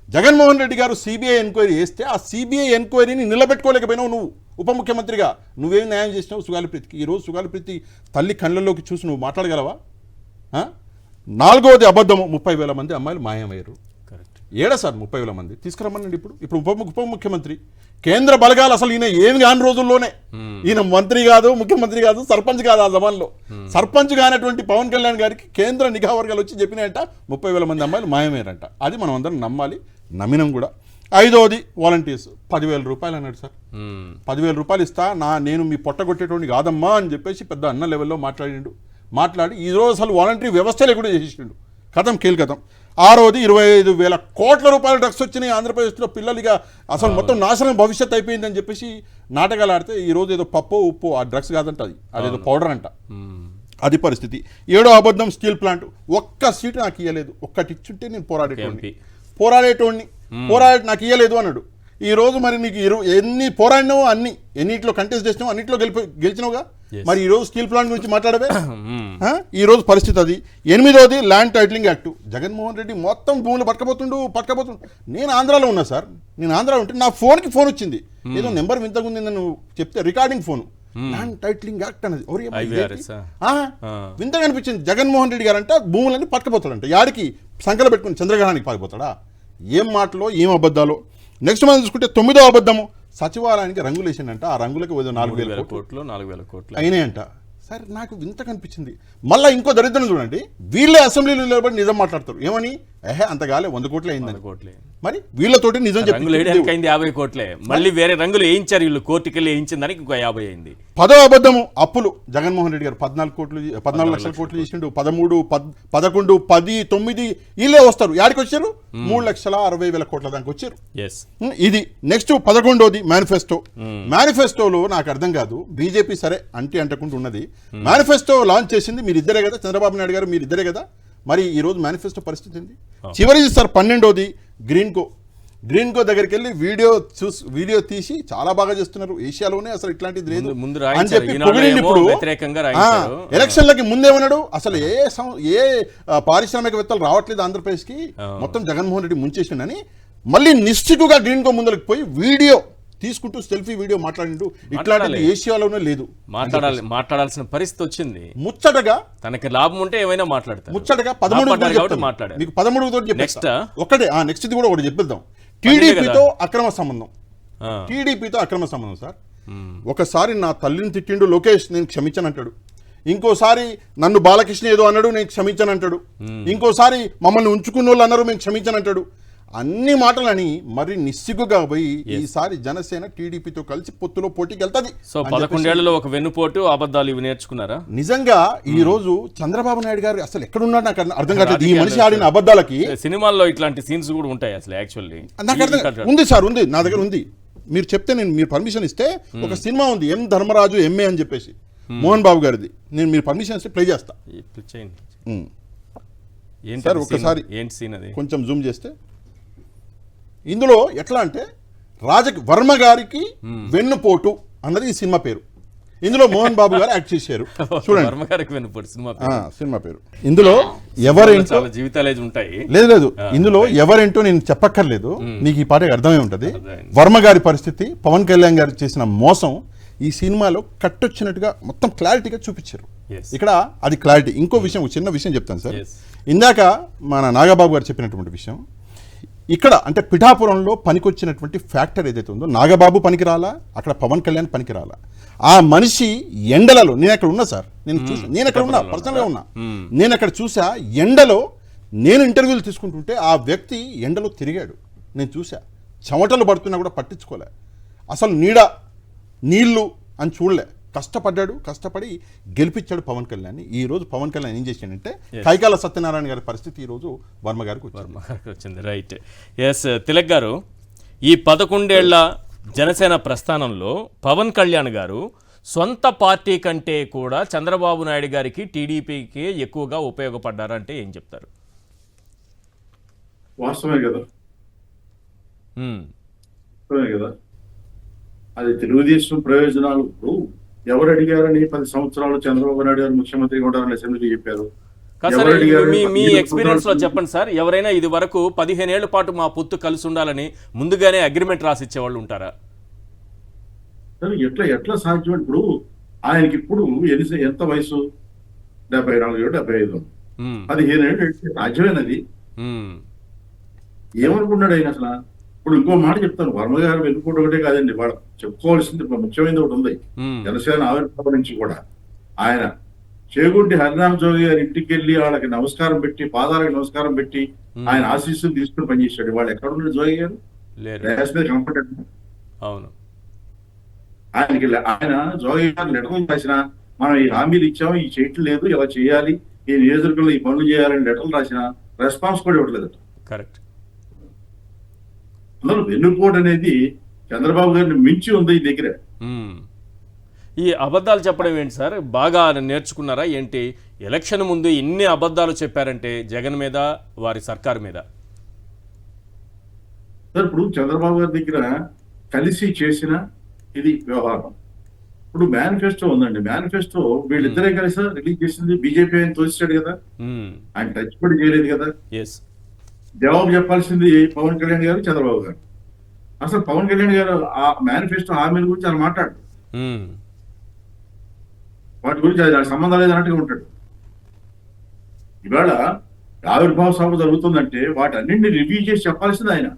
జగన్మోహన్ రెడ్డి గారు సిబిఐ ఎంక్వైరీ చేస్తే ఆ సిబిఐ ఎంక్వైరీని నిలబెట్టుకోలేకపోయినావు. నువ్వు ఉప ముఖ్యమంత్రిగా నువ్వేం న్యాయం చేసినావు సుగాలి ప్రీతికి? ఈరోజు సుగాలి ప్రీతి తల్లి కళ్ళల్లోకి చూసి నువ్వు మాట్లాడగలవా? 4వది అబద్ధము, 30,000 మంది అమ్మాయిలు మాయమయ్యారు. ఏడా సార్ 30,000 మంది తీసుకురమ్మనండి. ఇప్పుడు ఉప ముఖ్యమంత్రి కేంద్ర బలగాలు అసలు ఈయన ఏం కాని రోజుల్లోనే ఈయన మంత్రి కాదు, ముఖ్యమంత్రి కాదు, సర్పంచ్ కాదు. ఆ జమాన్లో సర్పంచ్ కానటువంటి పవన్ కళ్యాణ్ గారికి కేంద్ర నిఘా వర్గాలు వచ్చి చెప్పినాయంట 30,000 మంది అమ్మాయిలు మాయమేరంట. అది మనం అందరం నమ్మాలి, నమ్మినం కూడా. 5వది వాలంటీర్స్ 10,000 రూపాయలు అన్నాడు సార్. 10,000 రూపాయలు ఇస్తా, నేను మీ పొట్టగొట్టేటోని కాదమ్మా అని చెప్పేసి పెద్ద అన్న లెవెల్లో మాట్లాడి ఈరోజు అసలు వాలంటీర్ వ్యవస్థలే కూడా చేసేసిండు. కథం కథం. 6వది 25,000 కోట్ల రూపాయల డ్రగ్స్ వచ్చినాయి ఆంధ్రప్రదేశ్లో. పిల్లలుగా అసలు మొత్తం నాశనం భవిష్యత్తు అయిపోయిందని చెప్పేసి నాటకాలు ఆడితే ఈరోజు ఏదో పప్పు ఉప్పు ఆ డ్రగ్స్ కాదంట, అదేదో పౌడర్ అంట. అది పరిస్థితి. 7వ అబద్ధం స్టీల్ ప్లాంట్. ఒక్క సీటు నాకు ఇవ్వలేదు, ఒక్కటి ఇచ్చుంటే నేను పోరాడేటోడిని నాకు ఇవ్వలేదు అన్నాడు. ఈ రోజు మరి నీకు ఎన్ని పోరాడినావో అన్ని, ఎన్నిట్లో కంటెస్ట్ చేసినావు అన్నింటిలో గెలిచినావుగా. మరి ఈ రోజు స్టీల్ ప్లాంట్ గురించి మాట్లాడవే. ఈ రోజు పరిస్థితి అది. 8వది land titling act. Jaganmohan Reddy మొత్తం భూములు పట్టుకపోతుండు. నేను ఆంధ్రాలో ఉన్నా సార్. నేను ఆంధ్రాలో ఉంటే నా ఫోన్కి ఫోన్ వచ్చింది, ఏదో నెంబర్ వింతగుంది నన్ను చెప్తే, recording phone, land titling act అనేది వింతగా అనిపించింది. జగన్మోహన్ రెడ్డి గారంట భూములన్నీ పట్టుకపోతాడంట. యాడికి సంకల పెట్టుకుని చంద్రగ్రహానికి పారిపోతాడా? ఏం మాటలో ఏం అబద్ధాలో. నెక్స్ట్ మనం చూసుకుంటే 9వ అబద్ధము సచివాలయానికి రంగులు వేసిండంట. ఆ రంగులకు 4,000 కోట్లు అయినాయంట. సరే నాకు వింత కనిపించింది. మళ్ళీ ఇంకో దరిద్రం చూడండి, వీళ్ళే అసెంబ్లీలో నిలబడి నిజం మాట్లాడతారు. ఏమని? అంతగాలే 100 కోట్లే అయిందని. మరి వీళ్ళతోటి నిజం రంగులు వేయడానికి 50 కోట్లే, మళ్ళీ వేరే రంగులు వేయించారు వీళ్ళు, కోర్టుకెళ్ళి వేయించిన దానికి ఇంకో 50 అయింది. 10వ అబద్ధము అప్పులు. జగన్మోహన్ రెడ్డి గారు 14 లక్షల కోట్లు చేసిండు. 13, 11, 10, 9 వీళ్ళే వస్తారు. యాడికి వచ్చారు? 3,60,000 కోట్ల దానికి వచ్చారు. ఇది. నెక్స్ట్ 11వది మేనిఫెస్టో. మేనిఫెస్టోలో నాకు అర్థం కాదు, బీజేపీ సరే అంటకుండా ఉన్నది. మేనిఫెస్టో లాంచ్ చేసింది మీరిద్దరే కదా, చంద్రబాబు నాయుడు గారు మీరిద్దరే కదా. మరి ఈ రోజు మేనిఫెస్టో పరిస్థితి ఏంది? చివరిది సార్ 12వది గ్రీన్కో దగ్గరికి వెళ్ళి వీడియో తీసి చాలా బాగా చేస్తున్నారు, ఏషియాలోనే అసలు ఇట్లాంటిది లేదు అని చెప్పి పొగిడింది. ఇప్పుడు ఎలక్షన్లకి ముందేమన్నాడు, అసలు ఏ పారిశ్రామికవేత్తలు రావట్లేదు ఆంధ్రప్రదేశ్కి, మొత్తం జగన్మోహన్ రెడ్డి ముంచేసిండని. మళ్ళీ నిశ్చితుగా గ్రీన్కో ముందరికి పోయి వీడియో తీసుకుంటూ సెల్ఫీ వీడియో మాట్లాడిండు. ఇట్లాంటిది ఏషియాలోనే లేదు. మాట్లాడాల్సిన పరిస్థితి వచ్చింది. ముచ్చటగా తనకి లాభం ఉంటే ఏమైనా మాట్లాడతారు. ముచ్చటగా 13 మాట్లాడారు. మీకు 13 తోటి చెప్పేస్తా. ఒకటే నెక్స్ట్ ఇది కూడా ఒకటి చెప్పిద్దాం. టీడీపీతో అక్రమ సంబంధం సార్. ఒకసారి నా తల్లిని తిట్టిండు లోకేష్, నేను క్షమించనంటాడు. ఇంకోసారి నన్ను బాలకృష్ణ ఏదో అన్నాడు, నేను క్షమించనంటాడు. ఇంకోసారి మమ్మల్ని ఉంచుకున్న వాళ్ళు అన్నారు, మేము క్షమించనంటాడు. అన్ని మాటలని మరి నిస్సిగ్గుగా పోయి ఈసారి జనసేన టీడీపీతో కలిసి పొత్తులో పోటీకి వెళ్తాది. సో 11 ఏళ్లలో ఒక వెన్నుపోటు అబద్ధాలు ఇవి నేర్చుకున్నారా? నిజంగా ఈ రోజు చంద్రబాబు నాయుడు గారు అసలు ఎక్కడున్నాడు నాకు అర్థం కావట్లేదు. ఈ మనిషి ఆడిన అబద్ధాలకి సినిమాల్లో ఇట్లాంటి సీన్స్ కూడా ఉంటాయి అసలు. యాక్చువల్లీ నాకు అర్థం ఉంది సార్, ఉంది నా దగ్గర ఉంది. మీరు చెప్తే మీరు పర్మిషన్ ఇస్తే ఒక సినిమా ఉంది ఎం ధర్మరాజు ఎంఏ అని చెప్పేసి, మోహన్ బాబు గారిది. మీరు పర్మిషన్ ఇస్తే ప్లే చేస్తా సార్. ఒకసారి ఏంటి సీన్ అది కొంచెం జూమ్ చేస్తే, ఇందులో ఎట్లా అంటే వర్మ గారికి వెన్నుపోటు అన్నది ఈ సినిమా పేరు. ఇందులో మోహన్ బాబు గారు యాక్ట్ చేశారు. చూడండి సినిమా పేరు. ఇందులో ఎవరేంటో జీవితాలే ఉంటాయి. లేదు ఇందులో ఎవరేంటో నేను చెప్పక్కర్లేదు, మీకు ఈ పాటకి అర్థమై ఉంటుంది. వర్మ గారి పరిస్థితి, పవన్ కళ్యాణ్ గారు చేసిన మోసం ఈ సినిమాలో కట్టొచ్చినట్టుగా మొత్తం క్లారిటీగా చూపించారు. ఇక్కడ అది క్లారిటీ. ఇంకో విషయం, చిన్న విషయం చెప్తాను సార్. ఇందాక మన నాగబాబు గారు చెప్పినటువంటి విషయం, ఇక్కడ అంటే పిఠాపురంలో పనికొచ్చినటువంటి ఫ్యాక్టరీ ఏదైతే ఉందో, నాగబాబు పనికి రాలా, అక్కడ పవన్ కళ్యాణ్ పనికి రాలా. ఆ మనిషి ఎండలలో, నేను అక్కడ ఉన్నా సార్, నేను అక్కడ ఉన్నా, పర్సనల్గా ఉన్నా, నేను అక్కడ చూసా. ఎండలో నేను ఇంటర్వ్యూలు తీసుకుంటుంటే ఆ వ్యక్తి ఎండలో తిరిగాడు, నేను చూసా. చెమటలు పడుతున్నా కూడా పట్టించుకోలే, అసలు నీళ్లు అని చూడలే. కష్టపడి గెలిపించాడు పవన్ కళ్యాణ్. ఈ రోజు పవన్ కళ్యాణ్ ఏం చేశాడంటే, కైకాల సత్యనారాయణ గారి పరిస్థితి ఈ రోజు వర్మ గారికి వచ్చింది. రైట్. ఎస్ తిలక్ గారు, ఈ 11 ఏళ్ల జనసేన ప్రస్థానంలో పవన్ కళ్యాణ్ గారు సొంత పార్టీ కంటే కూడా చంద్రబాబు నాయుడు గారికి, టీడీపీకి ఎక్కువగా ఉపయోగపడ్డారంటే ఏం చెప్తారు? వాస్తవమే కదా. అది తెలుగుదేశం ప్రయోజనాలు. ఎవరు అడిగారని 10 సంవత్సరాలు చంద్రబాబు నాయుడు గారు ముఖ్యమంత్రిగా ఉండాలని అసెంబ్లీకి చెప్పారు. మీ ఎక్స్పీరియన్స్ లో చెప్పండి సార్, ఎవరైనా ఇది వరకు 15 ఏళ్ల పాటు మా పొత్తు కలిసి ఉండాలని ముందుగానే అగ్రిమెంట్ రాసిచ్చేవాళ్ళు ఉంటారా? ఎట్లా సాధ్యం? ఇప్పుడు ఆయనకి ఇప్పుడు ఎంత వయసు? 74, 75. 15 ఏళ్ళు సాధ్యమైనది. ఏమనుకున్నాడు ఆయన అసలు? ఇప్పుడు ఇంకో మాట చెప్తాను, వర్మ గారు వెనుకోవడం ఒకటే కాదండి, వాళ్ళు చెప్పుకోవాల్సింది ముఖ్యమైనది ఒకటి ఉంది. జనసేన ఆవిర్భావం నుంచి కూడా ఆయన చేగుంటి హరినామ జోగి గారి ఇంటికి వెళ్ళి వాళ్ళకి నమస్కారం పెట్టి, పాదాలకు నమస్కారం పెట్టి ఆయన ఆశీస్సులు తీసుకుని పనిచేశాడు. వాళ్ళు ఎక్కడ ఉన్నారు జోగి గారు? రేస్ మీద కనపడ్డాడు. అవును, ఆయన జోగి గారు లెటర్ రాసిన, మనం ఈ హామీలు ఇచ్చాము, ఈ చేయటం లేదు, ఇలా చేయాలి, ఈ నియోజకవర్గంలో ఈ పనులు చేయాలని లెటర్లు రాసిన రెస్పాన్స్ కూడా ఇవ్వట్లేదు. కరెక్ట్. అందులో వెన్నుపోటు అనేది చంద్రబాబు గారిని మించి ఉంది ఈ దగ్గర. ఈ అబద్ధాలు చెప్పడం ఏంటి సార్? బాగా నేర్చుకున్నారా ఏంటి? ఎలక్షన్ ముందు ఇన్ని అబద్ధాలు చెప్పారంటే జగన్ మీద, వారి సర్కారు మీద. సార్ ఇప్పుడు చంద్రబాబు గారి దగ్గర కలిసి చేసిన ఇది వ్యవహారం. ఇప్పుడు మేనిఫెస్టో ఉందండి, మేనిఫెస్టో వీళ్ళిద్దరే కలిసి రిలీజ్ చేసింది. బీజేపీ ఆయన తోసిస్తాడు కదా, ఆయన టచ్ కూడా చేయలేదు కదా. జవాబు చెప్పాల్సింది పవన్ కళ్యాణ్ గారు, చంద్రబాబు గారు. అసలు పవన్ కళ్యాణ్ గారు ఆ మేనిఫెస్టో హామీల గురించి ఆయన మాట్లాడు, వాటి గురించి అది సంబంధం లేదన్నట్టుగా ఉంటాడు. ఇవాళ ఆవిర్భావ సభ జరుగుతుందంటే వాటన్నింటినీ రివ్యూ చేసి చెప్పాల్సింది ఆయన.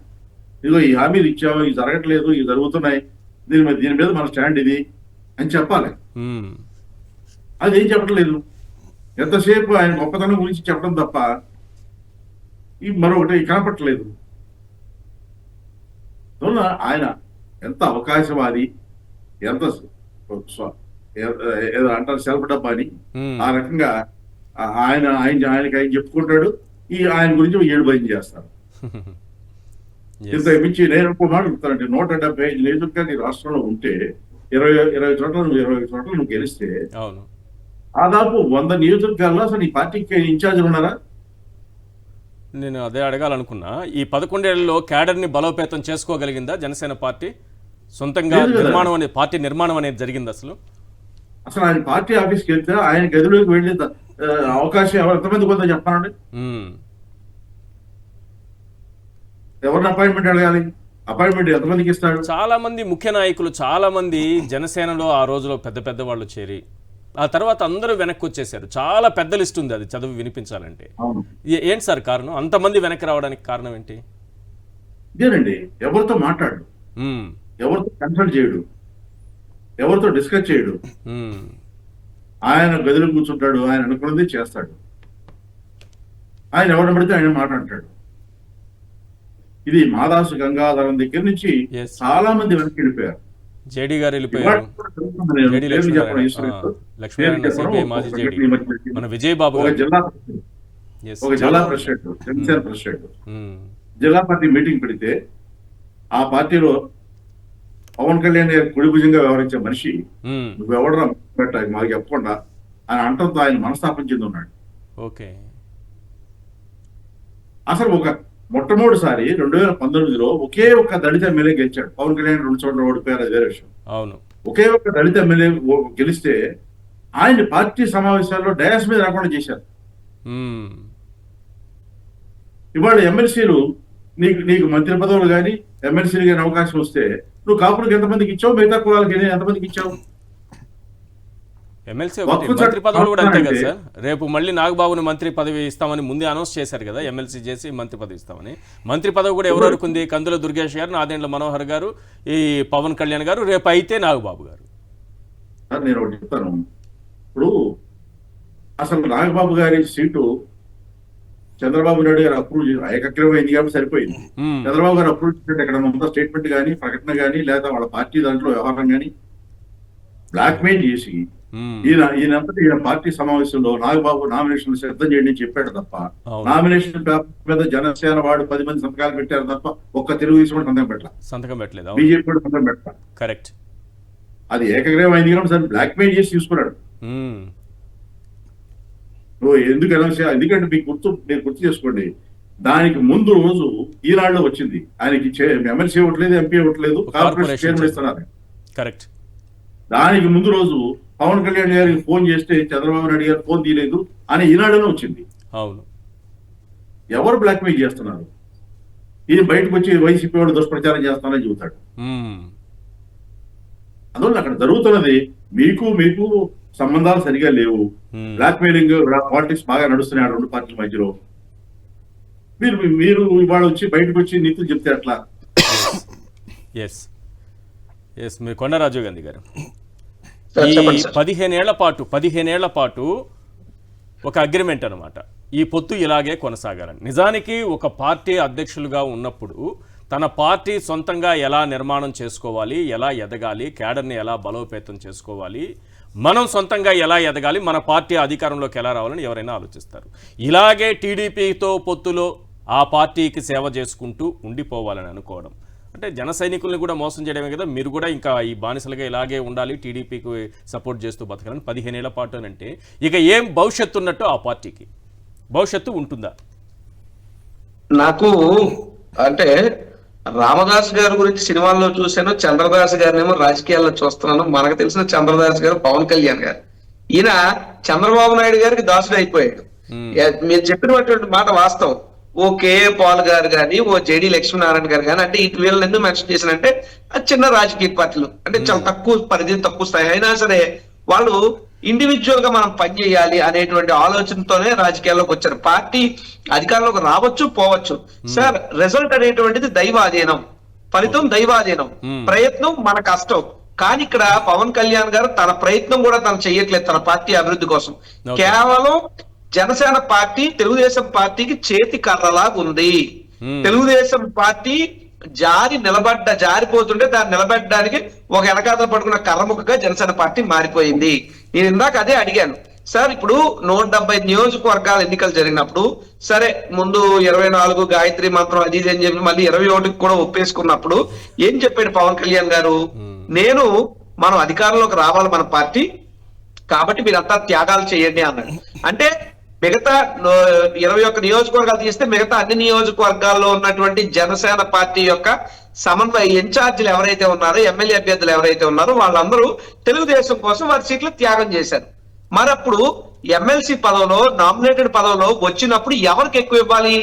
ఇదిగో ఈ హామీలు ఇచ్చాము, ఇవి జరగట్లేదు, ఇవి జరుగుతున్నాయి, దీని మీద మన స్టాండ్ ఇది అని చెప్పాలి. అది ఏం చెప్పట్లేదు. ఎంతసేపు ఆయన గొప్పతనం గురించి చెప్పడం తప్ప మరొకటి కనపట్టలేదు. ఆయన ఎంత అవకాశవాది, ఎంత ఏదో అంటారు సెల్ఫ్ డబ్బా అని, ఆ రకంగా ఆయనకి ఆయన చెప్పుకుంటాడు. ఆయన గురించి 7 భయం చేస్తారు. ఇంత మించి నేను ఒక మాట చెప్తానంటే 175 నియోజకవర్గాలు ఈ రాష్ట్రంలో ఉంటే 20 చోట్ల నువ్వు గెలిస్తే దాదాపు 100 నియోజకవర్గాల్లో అసలు ఈ పార్టీకి ఇన్ఛార్జీలు ఉన్నారా? నేను అదే అడగాలనుకున్నా. ఈ 11 ఏళ్లలో క్యాడర్ని బలోపేతం చేసుకోగలిగిందా జనసేన పార్టీ? సొంతంగా పార్టీ నిర్మాణం అనేది జరిగింది అసలు? అసలు ఆయన పార్టీ ఆఫీస్కి వెళ్తే ఆయన గదిలోకి వెళ్ళే అవకాశం ఎంతమంది కొంత చెప్పానండి? ఎవరిని అపాయింట్మెంట్ అడగాలి? అపాయింట్మెంట్ ఎంతమందికి ఇస్తాడు? చాలా మంది ముఖ్య నాయకులు, చాలా మంది జనసేనలో ఆ రోజులో పెద్ద పెద్ద వాళ్ళు చేరి ఆ తర్వాత అందరూ వెనక్కి వచ్చేసారు. చాలా పెద్ద లిస్ట్ ఉంది, అది చదువు వినిపించాలంటే. ఏంటి సార్ కారణం? అంతమంది వెనక్కి రావడానికి కారణం ఏంటి? ఇదేనండి, ఎవరితో మాట్లాడు, ఎవరితో కన్సల్ట్ చేయడు, ఎవరితో డిస్కస్ చేయడు. ఆయన గదిలో కూర్చుంటాడు, ఆయన అనుకున్నది చేస్తాడు. ఆయన ఎవరిని పడితే ఆయన మాట్లాడతాడు. ఇది మాదాసు గంగాధరం దగ్గర నుంచి చాలా మంది వెనక్కి వెళ్ళిపోయారు. జేడీ గారు వెళ్ళిపోయారు, మన విజయబాబు ఒక జిల్లా ప్రెసిడెంట్, జనసేన ప్రెసిడెంట్, జిల్లా పార్టీ మీటింగ్ పెడితే ఆ పార్టీలో పవన్ కళ్యాణ్ గారి కుడి భుజంగా వ్యవహరించే మనిషి నువ్వెవడరా పెట్టాలి మాకు చెప్పకుండా ఆయన అంటంతో ఆయన మనస్తాపం చెంది ఉన్నాడు. అసలు ఒక మొట్టమొదటిసారి 2019లో ఒకే ఒక్క దళిత ఎమ్మెల్యే గెలిచాడు. పవన్ కళ్యాణ్ 2 చోట్ల ఓడిపోయారు, అది వేరే విషయం. అవును, ఒకే ఒక్క దళిత ఎమ్మెల్యే గెలిస్తే ఆయన పార్టీ సమావేశాల్లో డయాస్ మీద రాకుండా చేశారు. ఇవాళ ఎమ్మెల్సీలు నీకు మంత్రి పదవులు కానీ ఎమ్మెల్సీలు కానీ అవకాశం వస్తే నువ్వు కాపులకు ఎంతమందికి ఇచ్చావు, మిగతా కులాలకి ఎంతమందికి ఇచ్చావు? ఎమ్మెల్సీ మంత్రి పదవులు కూడా అంతే కదా సార్. రేపు మళ్ళీ నాగబాబుని మంత్రి పదవి ఇస్తామని ముందే అనౌన్స్ చేశారు కదా, ఎమ్మెల్సీ చేసి మంత్రి పదవి ఇస్తామని. మంత్రి పదవి కూడా ఎవరెవరికి ఉంది? కందుల దుర్గేష్ గారు, నాదెండ్ల మనోహర్ గారు, ఈ పవన్ కళ్యాణ్ గారు, రేపు అయితే నాగబాబు గారు. నేను ఒకటి చెప్తాను. ఇప్పుడు అసలు నాగబాబు గారి సీటు చంద్రబాబు నాయుడు గారు అప్రూవ్ ఏకగ్రీవమైంది కాబట్టి సరిపోయింది. చంద్రబాబు గారు అప్రూవ్ చేసినట్టు ఎక్కడ మొత్తం స్టేట్మెంట్ కానీ, ప్రకటన కానీ, లేదా వాళ్ళ పార్టీ దాంట్లో వ్యవహారం కానీ బ్లాక్మెయిల్ చేసి ఈయన పార్టీ సమావేశంలో నాగబాబు నామినేషన్ సిద్ధం చేయండి చెప్పాడు తప్ప, నామినేషన్ పేపర్ మీద జనసేన వాడు 10 మంది సంతకాలు పెట్టారు తప్ప ఒక్క తెలుగుదేశం సంతకం పెట్టలేదు, బీజేపీ కూడా సంతకం పెట్టారు. కరెక్ట్. అది ఏకగ్రీవం అయింది కూడా సరే బ్లాక్మెయిల్ చేసి తీసుకున్నాడు. నువ్వు ఎందుకు ఎందుకంటే మీరు గుర్తు చేసుకోండి, దానికి ముందు రోజు ఈనాడులో వచ్చింది ఆయనకి ఎమ్మెల్సీ ఇవ్వట్లేదు, ఎంపీ ఇవ్వట్లేదు, కార్పొరేషన్ చైర్మన్ ఇస్తున్నారు. కరెక్ట్. దానికి ముందు రోజు పవన్ కళ్యాణ్ గారికి ఫోన్ చేస్తే చంద్రబాబు నాయుడు గారు ఫోన్ తీయలేదు అని ఈనాడులో వచ్చింది. అవును, ఎవరు బ్లాక్మెయిల్ చేస్తున్నారు? ఈయన బయటకు వచ్చి వైసీపీ వాడు దుష్ప్రచారం చేస్తానని చెబుతాడు. అందువల్ల అక్కడ జరుగుతున్నది మీకు సంబంధాలు సరిగా లేవు, బ్లాక్మెయిలింగ్ పాలిటిక్స్ బాగా నడుస్తున్నాయి 2 పార్టీల మధ్యలో. మీరు ఇవాళ వచ్చి బయటకు వచ్చి నీతులు చెప్తే అట్లా? ఎస్ ఎస్ మీరు కొండరాజు గాంధీ గారు సార్, ఈ చెప్పండి సార్. 15 ఏళ్ల పాటు ఒక అగ్రిమెంట్ అనమాట, ఈ పొత్తు ఇలాగే కొనసాగాలని. నిజానికి ఒక పార్టీ అధ్యక్షులుగా ఉన్నప్పుడు తన పార్టీ సొంతంగా ఎలా నిర్మాణం చేసుకోవాలి, ఎలా ఎదగాలి, క్యాడర్ని ఎలా బలోపేతం చేసుకోవాలి, మనం సొంతంగా ఎలా ఎదగాలి, మన పార్టీ అధికారంలోకి ఎలా రావాలని ఎవరైనా ఆలోచిస్తారు. ఇలాగే టీడీపీతో పొత్తులో ఆ పార్టీకి సేవ చేసుకుంటూ ఉండిపోవాలని అనుకోవడం అంటే జన సైనికుల్ని కూడా మోసం చేయడమే కదా. మీరు కూడా ఇంకా ఈ బానిసలుగా ఇలాగే ఉండాలి, టీడీపీకి సపోర్ట్ చేస్తూ బతకాలని 15 ఏళ్ల పాటు అంటే ఇక ఏం భవిష్యత్తు ఉన్నట్టు ఆ పార్టీకి భవిష్యత్తు ఉంటుందా? నాకు అంటే రామదాస్ గారి గురించి సినిమాల్లో చూశాను, చంద్రదాస్ గారినేమో రాజకీయాల్లో చూస్తున్నాను. మనకు తెలిసిన చంద్రదాస్ గారు పవన్ కళ్యాణ్ గారు. ఈయన చంద్రబాబు నాయుడు గారికి దాసుడు అయిపోయాడు. మీరు చెప్పినటువంటి మాట వాస్తవం. ఓ కేఏ పాల్ గారు కానీ, ఓ జేడి లక్ష్మీనారాయణ గారు కానీ, అంటే ఇటు వీళ్ళని ఎందుకు మెన్షన్ చేసినంటే అది చిన్న రాజకీయ పార్టీలు, అంటే చాలా తక్కువ పరిధి, తక్కువ స్థాయి అయినా సరే వాళ్ళు ఇండివిజువల్ గా మనం పనిచేయాలి అనేటువంటి ఆలోచనతోనే రాజకీయాల్లోకి వచ్చారు. పార్టీ అధికారంలోకి రావచ్చు, పోవచ్చు. సార్, రిజల్ట్ అనేటువంటిది దైవాధీనం, ఫలితం దైవాధీనం, ప్రయత్నం మన కష్టం. కానీ ఇక్కడ పవన్ కళ్యాణ్ గారు తన ప్రయత్నం కూడా తను చెయ్యట్లేదు తన పార్టీ అభివృద్ధి కోసం. కేవలం జనసేన పార్టీ తెలుగుదేశం పార్టీకి చేతి కర్రలాగా ఉంది. తెలుగుదేశం పార్టీ జారిపోతుంటే దాన్ని నిలబెట్టడానికి ఒక వెనకాతలు పట్టుకున్న కర్రముక్కగా జనసేన పార్టీ మారిపోయింది. నేను ఇందాక అదే అడిగాను సార్. ఇప్పుడు 170 నియోజకవర్గాల ఎన్నికలు జరిగినప్పుడు సరే, ముందు 24 గాయత్రి మంత్రం అది ఇది అని చెప్పి మళ్ళీ 21కి కూడా ఒప్పేసుకున్నప్పుడు ఏం చెప్పాడు పవన్ కళ్యాణ్ గారు? మనం అధికారంలోకి రావాలి మన పార్టీ, కాబట్టి మీరంతా త్యాగాలు చేయండి అన్నాడు. అంటే మిగతా 21 నియోజకవర్గాలు తీస్తే మిగతా అన్ని నియోజకవర్గాల్లో ఉన్నటువంటి జనసేన పార్టీ యొక్క సమన్వయ ఇన్ఛార్జీలు ఎవరైతే ఉన్నారో, ఎమ్మెల్యే అభ్యర్థులు ఎవరైతే ఉన్నారో వాళ్ళందరూ తెలుగుదేశం కోసం వారి సీట్లు త్యాగం చేశారు. మరి అప్పుడు ఎమ్మెల్సీ పదవిలో, నామినేటెడ్ పదవిలో వచ్చినప్పుడు ఎవరికి ఎక్కువ ఇవ్వాలి?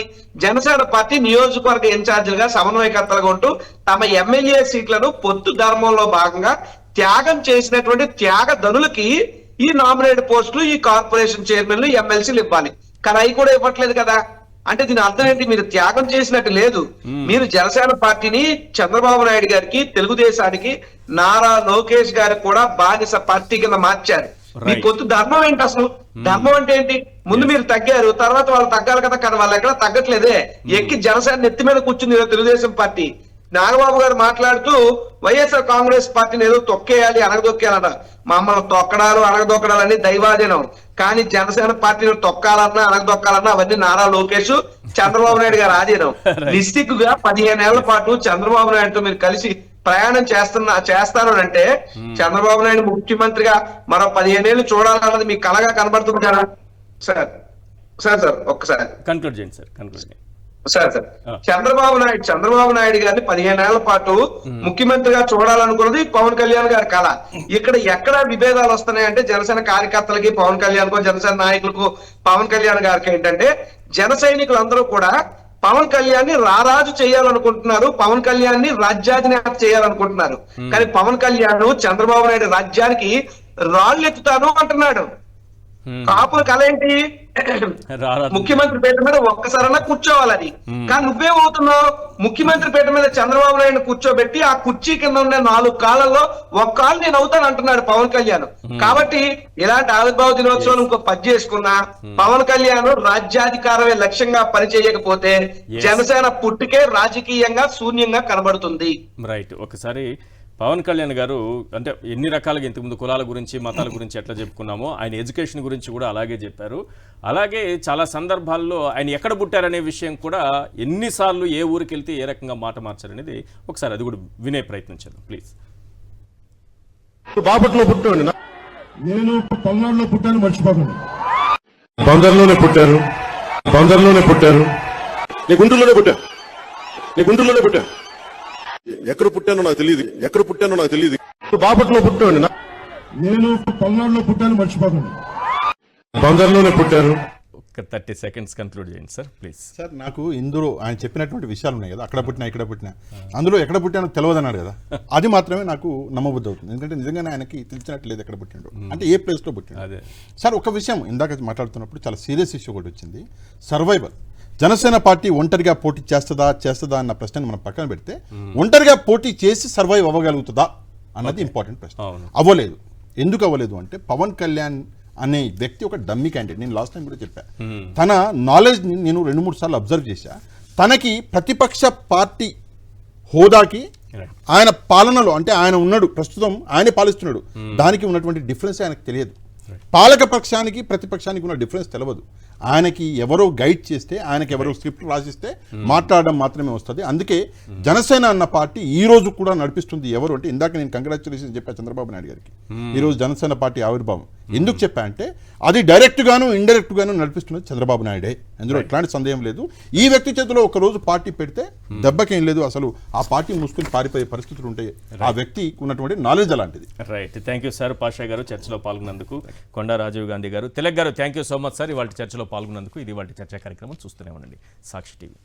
జనసేన పార్టీ నియోజకవర్గ ఇన్ఛార్జీలుగా, సమన్వయకర్తలుగా ఉంటూ తమ ఎమ్మెల్యే సీట్లను పొత్తు ధర్మంలో భాగంగా త్యాగం చేసినటువంటి త్యాగధనులకి ఈ నామినేటెడ్ పోస్టులు, ఈ కార్పొరేషన్ చైర్మన్లు, ఎమ్మెల్సీలు ఇవ్వాలి. కానీ అవి కూడా ఇవ్వట్లేదు కదా. అంటే దీని అర్థం ఏంటి? మీరు త్యాగం చేసినట్టు లేదు. మీరు జనసేన పార్టీని చంద్రబాబు నాయుడు గారికి, తెలుగుదేశానికి, నారా లోకేష్ గారికి కూడా బానిస పార్టీ కింద మార్చారు. మీ పొత్తు ధర్మం ఏంటి అసలు? ధర్మం అంటే ఏంటి? ముందు మీరు తగ్గారు, తర్వాత వాళ్ళు తగ్గాలి కదా. కానీ వాళ్ళు ఎక్కడ తగ్గట్లేదే. ఎక్కి జనసేన నెత్తి మీద కూర్చుంది తెలుగుదేశం పార్టీ. నాగబాబు గారు మాట్లాడుతూ వైఎస్ఆర్ కాంగ్రెస్ పార్టీని ఏదో తొక్కేయాలి, అనగదొక్కేయాలట. మమ్మల్ని తొక్కడాలు, అనగదొక్కడాలని దైవాధీనం. కానీ జనసేన పార్టీని తొక్కాలన్నా, అనగదొక్కాలన్నా అవన్నీ నారా లోకేష్, చంద్రబాబు నాయుడు గారు ఆధీనం. నిస్సిగ్గుగా 15 ఏళ్ల పాటు చంద్రబాబు నాయుడుతో మీరు కలిసి ప్రయాణం చేస్తాను అంటే చంద్రబాబు నాయుడు ముఖ్యమంత్రిగా మరో 15 ఏళ్ళు చూడాలన్నది మీకు కలగా కనబడుతుంది కదా సార్? సార్ ఒక్కసారి కన్క్లూడ్ చేయండి సార్. కన్క్లూడ్ చేయండి సార్. చంద్రబాబు నాయుడు గారిని 15 ఏళ్ల పాటు ముఖ్యమంత్రిగా చూడాలనుకున్నది పవన్ కళ్యాణ్ గారి కళ. ఇక్కడ ఎక్కడ విభేదాలు వస్తున్నాయంటే జనసేన కార్యకర్తలకి పవన్ కళ్యాణ్ కు, జనసేన నాయకులకు పవన్ కళ్యాణ్ గారికి ఏంటంటే జన సైనికులందరూ కూడా పవన్ కళ్యాణ్ ని రారాజు చేయాలనుకుంటున్నారు, పవన్ కళ్యాణ్ ని రాజ్యాధినేత చేయాలనుకుంటున్నారు. కానీ పవన్ కళ్యాణ్ చంద్రబాబు నాయుడు రాజ్యానికి రాళ్ళు ఎత్తుతాను అంటున్నాడు. కాపుల కళ ఏంటి? ముఖ్యమంత్రి పీట మీద ఒక్కసారన్నా కూర్చోవాలని. కానీ నువ్వేమవుతున్నావు? ముఖ్యమంత్రి పీట మీద చంద్రబాబు నాయుడు కూర్చోబెట్టి ఆ కుర్చీ కింద ఉండే 4 కాళ్ళల్లో ఒక కాలు నేను అవుతాను అంటున్నాడు పవన్ కళ్యాణ్. కాబట్టి ఇలాంటి ఆవిర్భావ దినోత్సవం ఇంకో 10 చేసుకున్నా పవన్ కళ్యాణ్ రాజ్యాధికారమే లక్ష్యంగా పనిచేయకపోతే జనసేన పుట్టుకే రాజకీయంగా శూన్యంగా కనబడుతుంది. రైట్. ఒకసారి పవన్ కళ్యాణ్ గారు అంటే ఎన్ని రకాలుగా ఇంతకుముందు కులాల గురించి, మతాల గురించి ఎట్లా చెప్పుకున్నామో ఆయన ఎడ్యుకేషన్ గురించి కూడా అలాగే చెప్పారు. అలాగే చాలా సందర్భాల్లో ఆయన ఎక్కడ పుట్టారనే విషయం కూడా, ఎన్నిసార్లు ఏ ఊరికి వెళ్తే ఏ రకంగా మాట మార్చారనేది ఒకసారి అది కూడా వినే ప్రయత్నించాను ప్లీజ్. బాపట్లో పుట్టాను, నేను పల్నాడులో పుట్టాను, మర్చిపోకండి. బందర్లోనే పుట్టారు. నీ గుంటూరులోనే పుట్టా. ఎక్కడ పుట్టానో నాకు తెలియదు. బాపట్లో పుట్టాను, నేను పల్నాడులో పుట్టాను, మర్చిపోకండి. బందర్లోనే పుట్టారు. ఒక 30 seconds కన్క్లూడ్ చేయండి సార్ ప్లీజ్. సార్, నాకు ఇందులో ఆయన చెప్పినటువంటి విషయాలు ఉన్నాయి కదా, అక్కడ పుట్టినా ఇక్కడ పుట్టినా, అందులో ఎక్కడ పుట్టానో తెలియదన్నాడు కదా, అది మాత్రమే నాకు నమ్మబుద్ధి అవుతుంది. ఎందుకంటే నిజంగానే ఆయనకి తెలిసినట్లేదు ఎక్కడ పుట్టినాడు, అంటే ఏ ప్లేస్లో పుట్టినాడు. అదే సార్, ఒక విషయం ఇందాక మాట్లాడుతున్నప్పుడు చాలా సీరియస్ ఇష్యూ ఒకటి వచ్చింది, సర్వైవల్. జనసేన పార్టీ ఒంటరిగా పోటీ చేస్తుందా అన్న ప్రశ్నను మనం పక్కన పెడితే ఒంటరిగా పోటీ చేసి సర్వైవ్ అవ్వగలుగుతుందా అన్నది ఇంపార్టెంట్ ప్రశ్న. అవ్వలేదు. ఎందుకు అవ్వలేదు అంటే పవన్ కళ్యాణ్ అనే వ్యక్తి ఒక డమ్మీ క్యాండిడేట్. నేను లాస్ట్ టైం కూడా చెప్పా, తన నాలెడ్జ్ నేను 2-3 సార్లు అబ్జర్వ్ చేశా. తనకి ప్రతిపక్ష పార్టీ హోదాకి ఆయన పాలనలో అంటే ఆయన ఉన్నాడు, ప్రస్తుతం ఆయనే పాలిస్తున్నాడు, దానికి ఉన్నటువంటి డిఫరెన్స్ ఆయనకు తెలియదు. పాలక పక్షానికి ప్రతిపక్షానికి ఉన్న డిఫరెన్స్ తెలియదు. ఆయనకి ఎవరో గైడ్ చేస్తే, ఆయనకి ఎవరో స్క్రిప్ట్ రాసిస్తే మాట్లాడడం మాత్రమే వస్తుంది. అందుకే జనసేన అన్న పార్టీ ఈ రోజు కూడా నడిపిస్తుంది ఎవరు అంటే, ఇందాక నేను కంగ్రాచులేషన్ చెప్పా చంద్రబాబు నాయుడు గారికి. ఈ రోజు జనసేన పార్టీ ఆవిర్భావం ఎందుకు చెప్పా అంటే, అది డైరెక్ట్ గాను ఇండైరెక్ట్ గాను నడిపిస్తున్నది చంద్రబాబు నాయుడే, అందులో ఎట్లాంటి సందేహం లేదు. ఈ వ్యక్తి చేతిలో ఒక రోజు పార్టీ పెడితే దెబ్బకేం లేదు, అసలు ఆ పార్టీ మూసుకుని పారిపోయే పరిస్థితులు ఉంటాయి. ఆ వ్యక్తికి ఉన్నటువంటి నాలెడ్జ్ అలాంటిది. Right, thank you sir. Pasha గారు చర్చలో పాల్గొన్నందుకు. కొండా రాజీవ్ గాంధీ గారు, తిలక్ గారు, thank you so much sir ఇవాళ చర్చలో పాల్గొన్నందుకు. ఇది వాటి చర్చా కార్యక్రమం. చూస్తూనే ఉండండి సాక్షి టీవీ.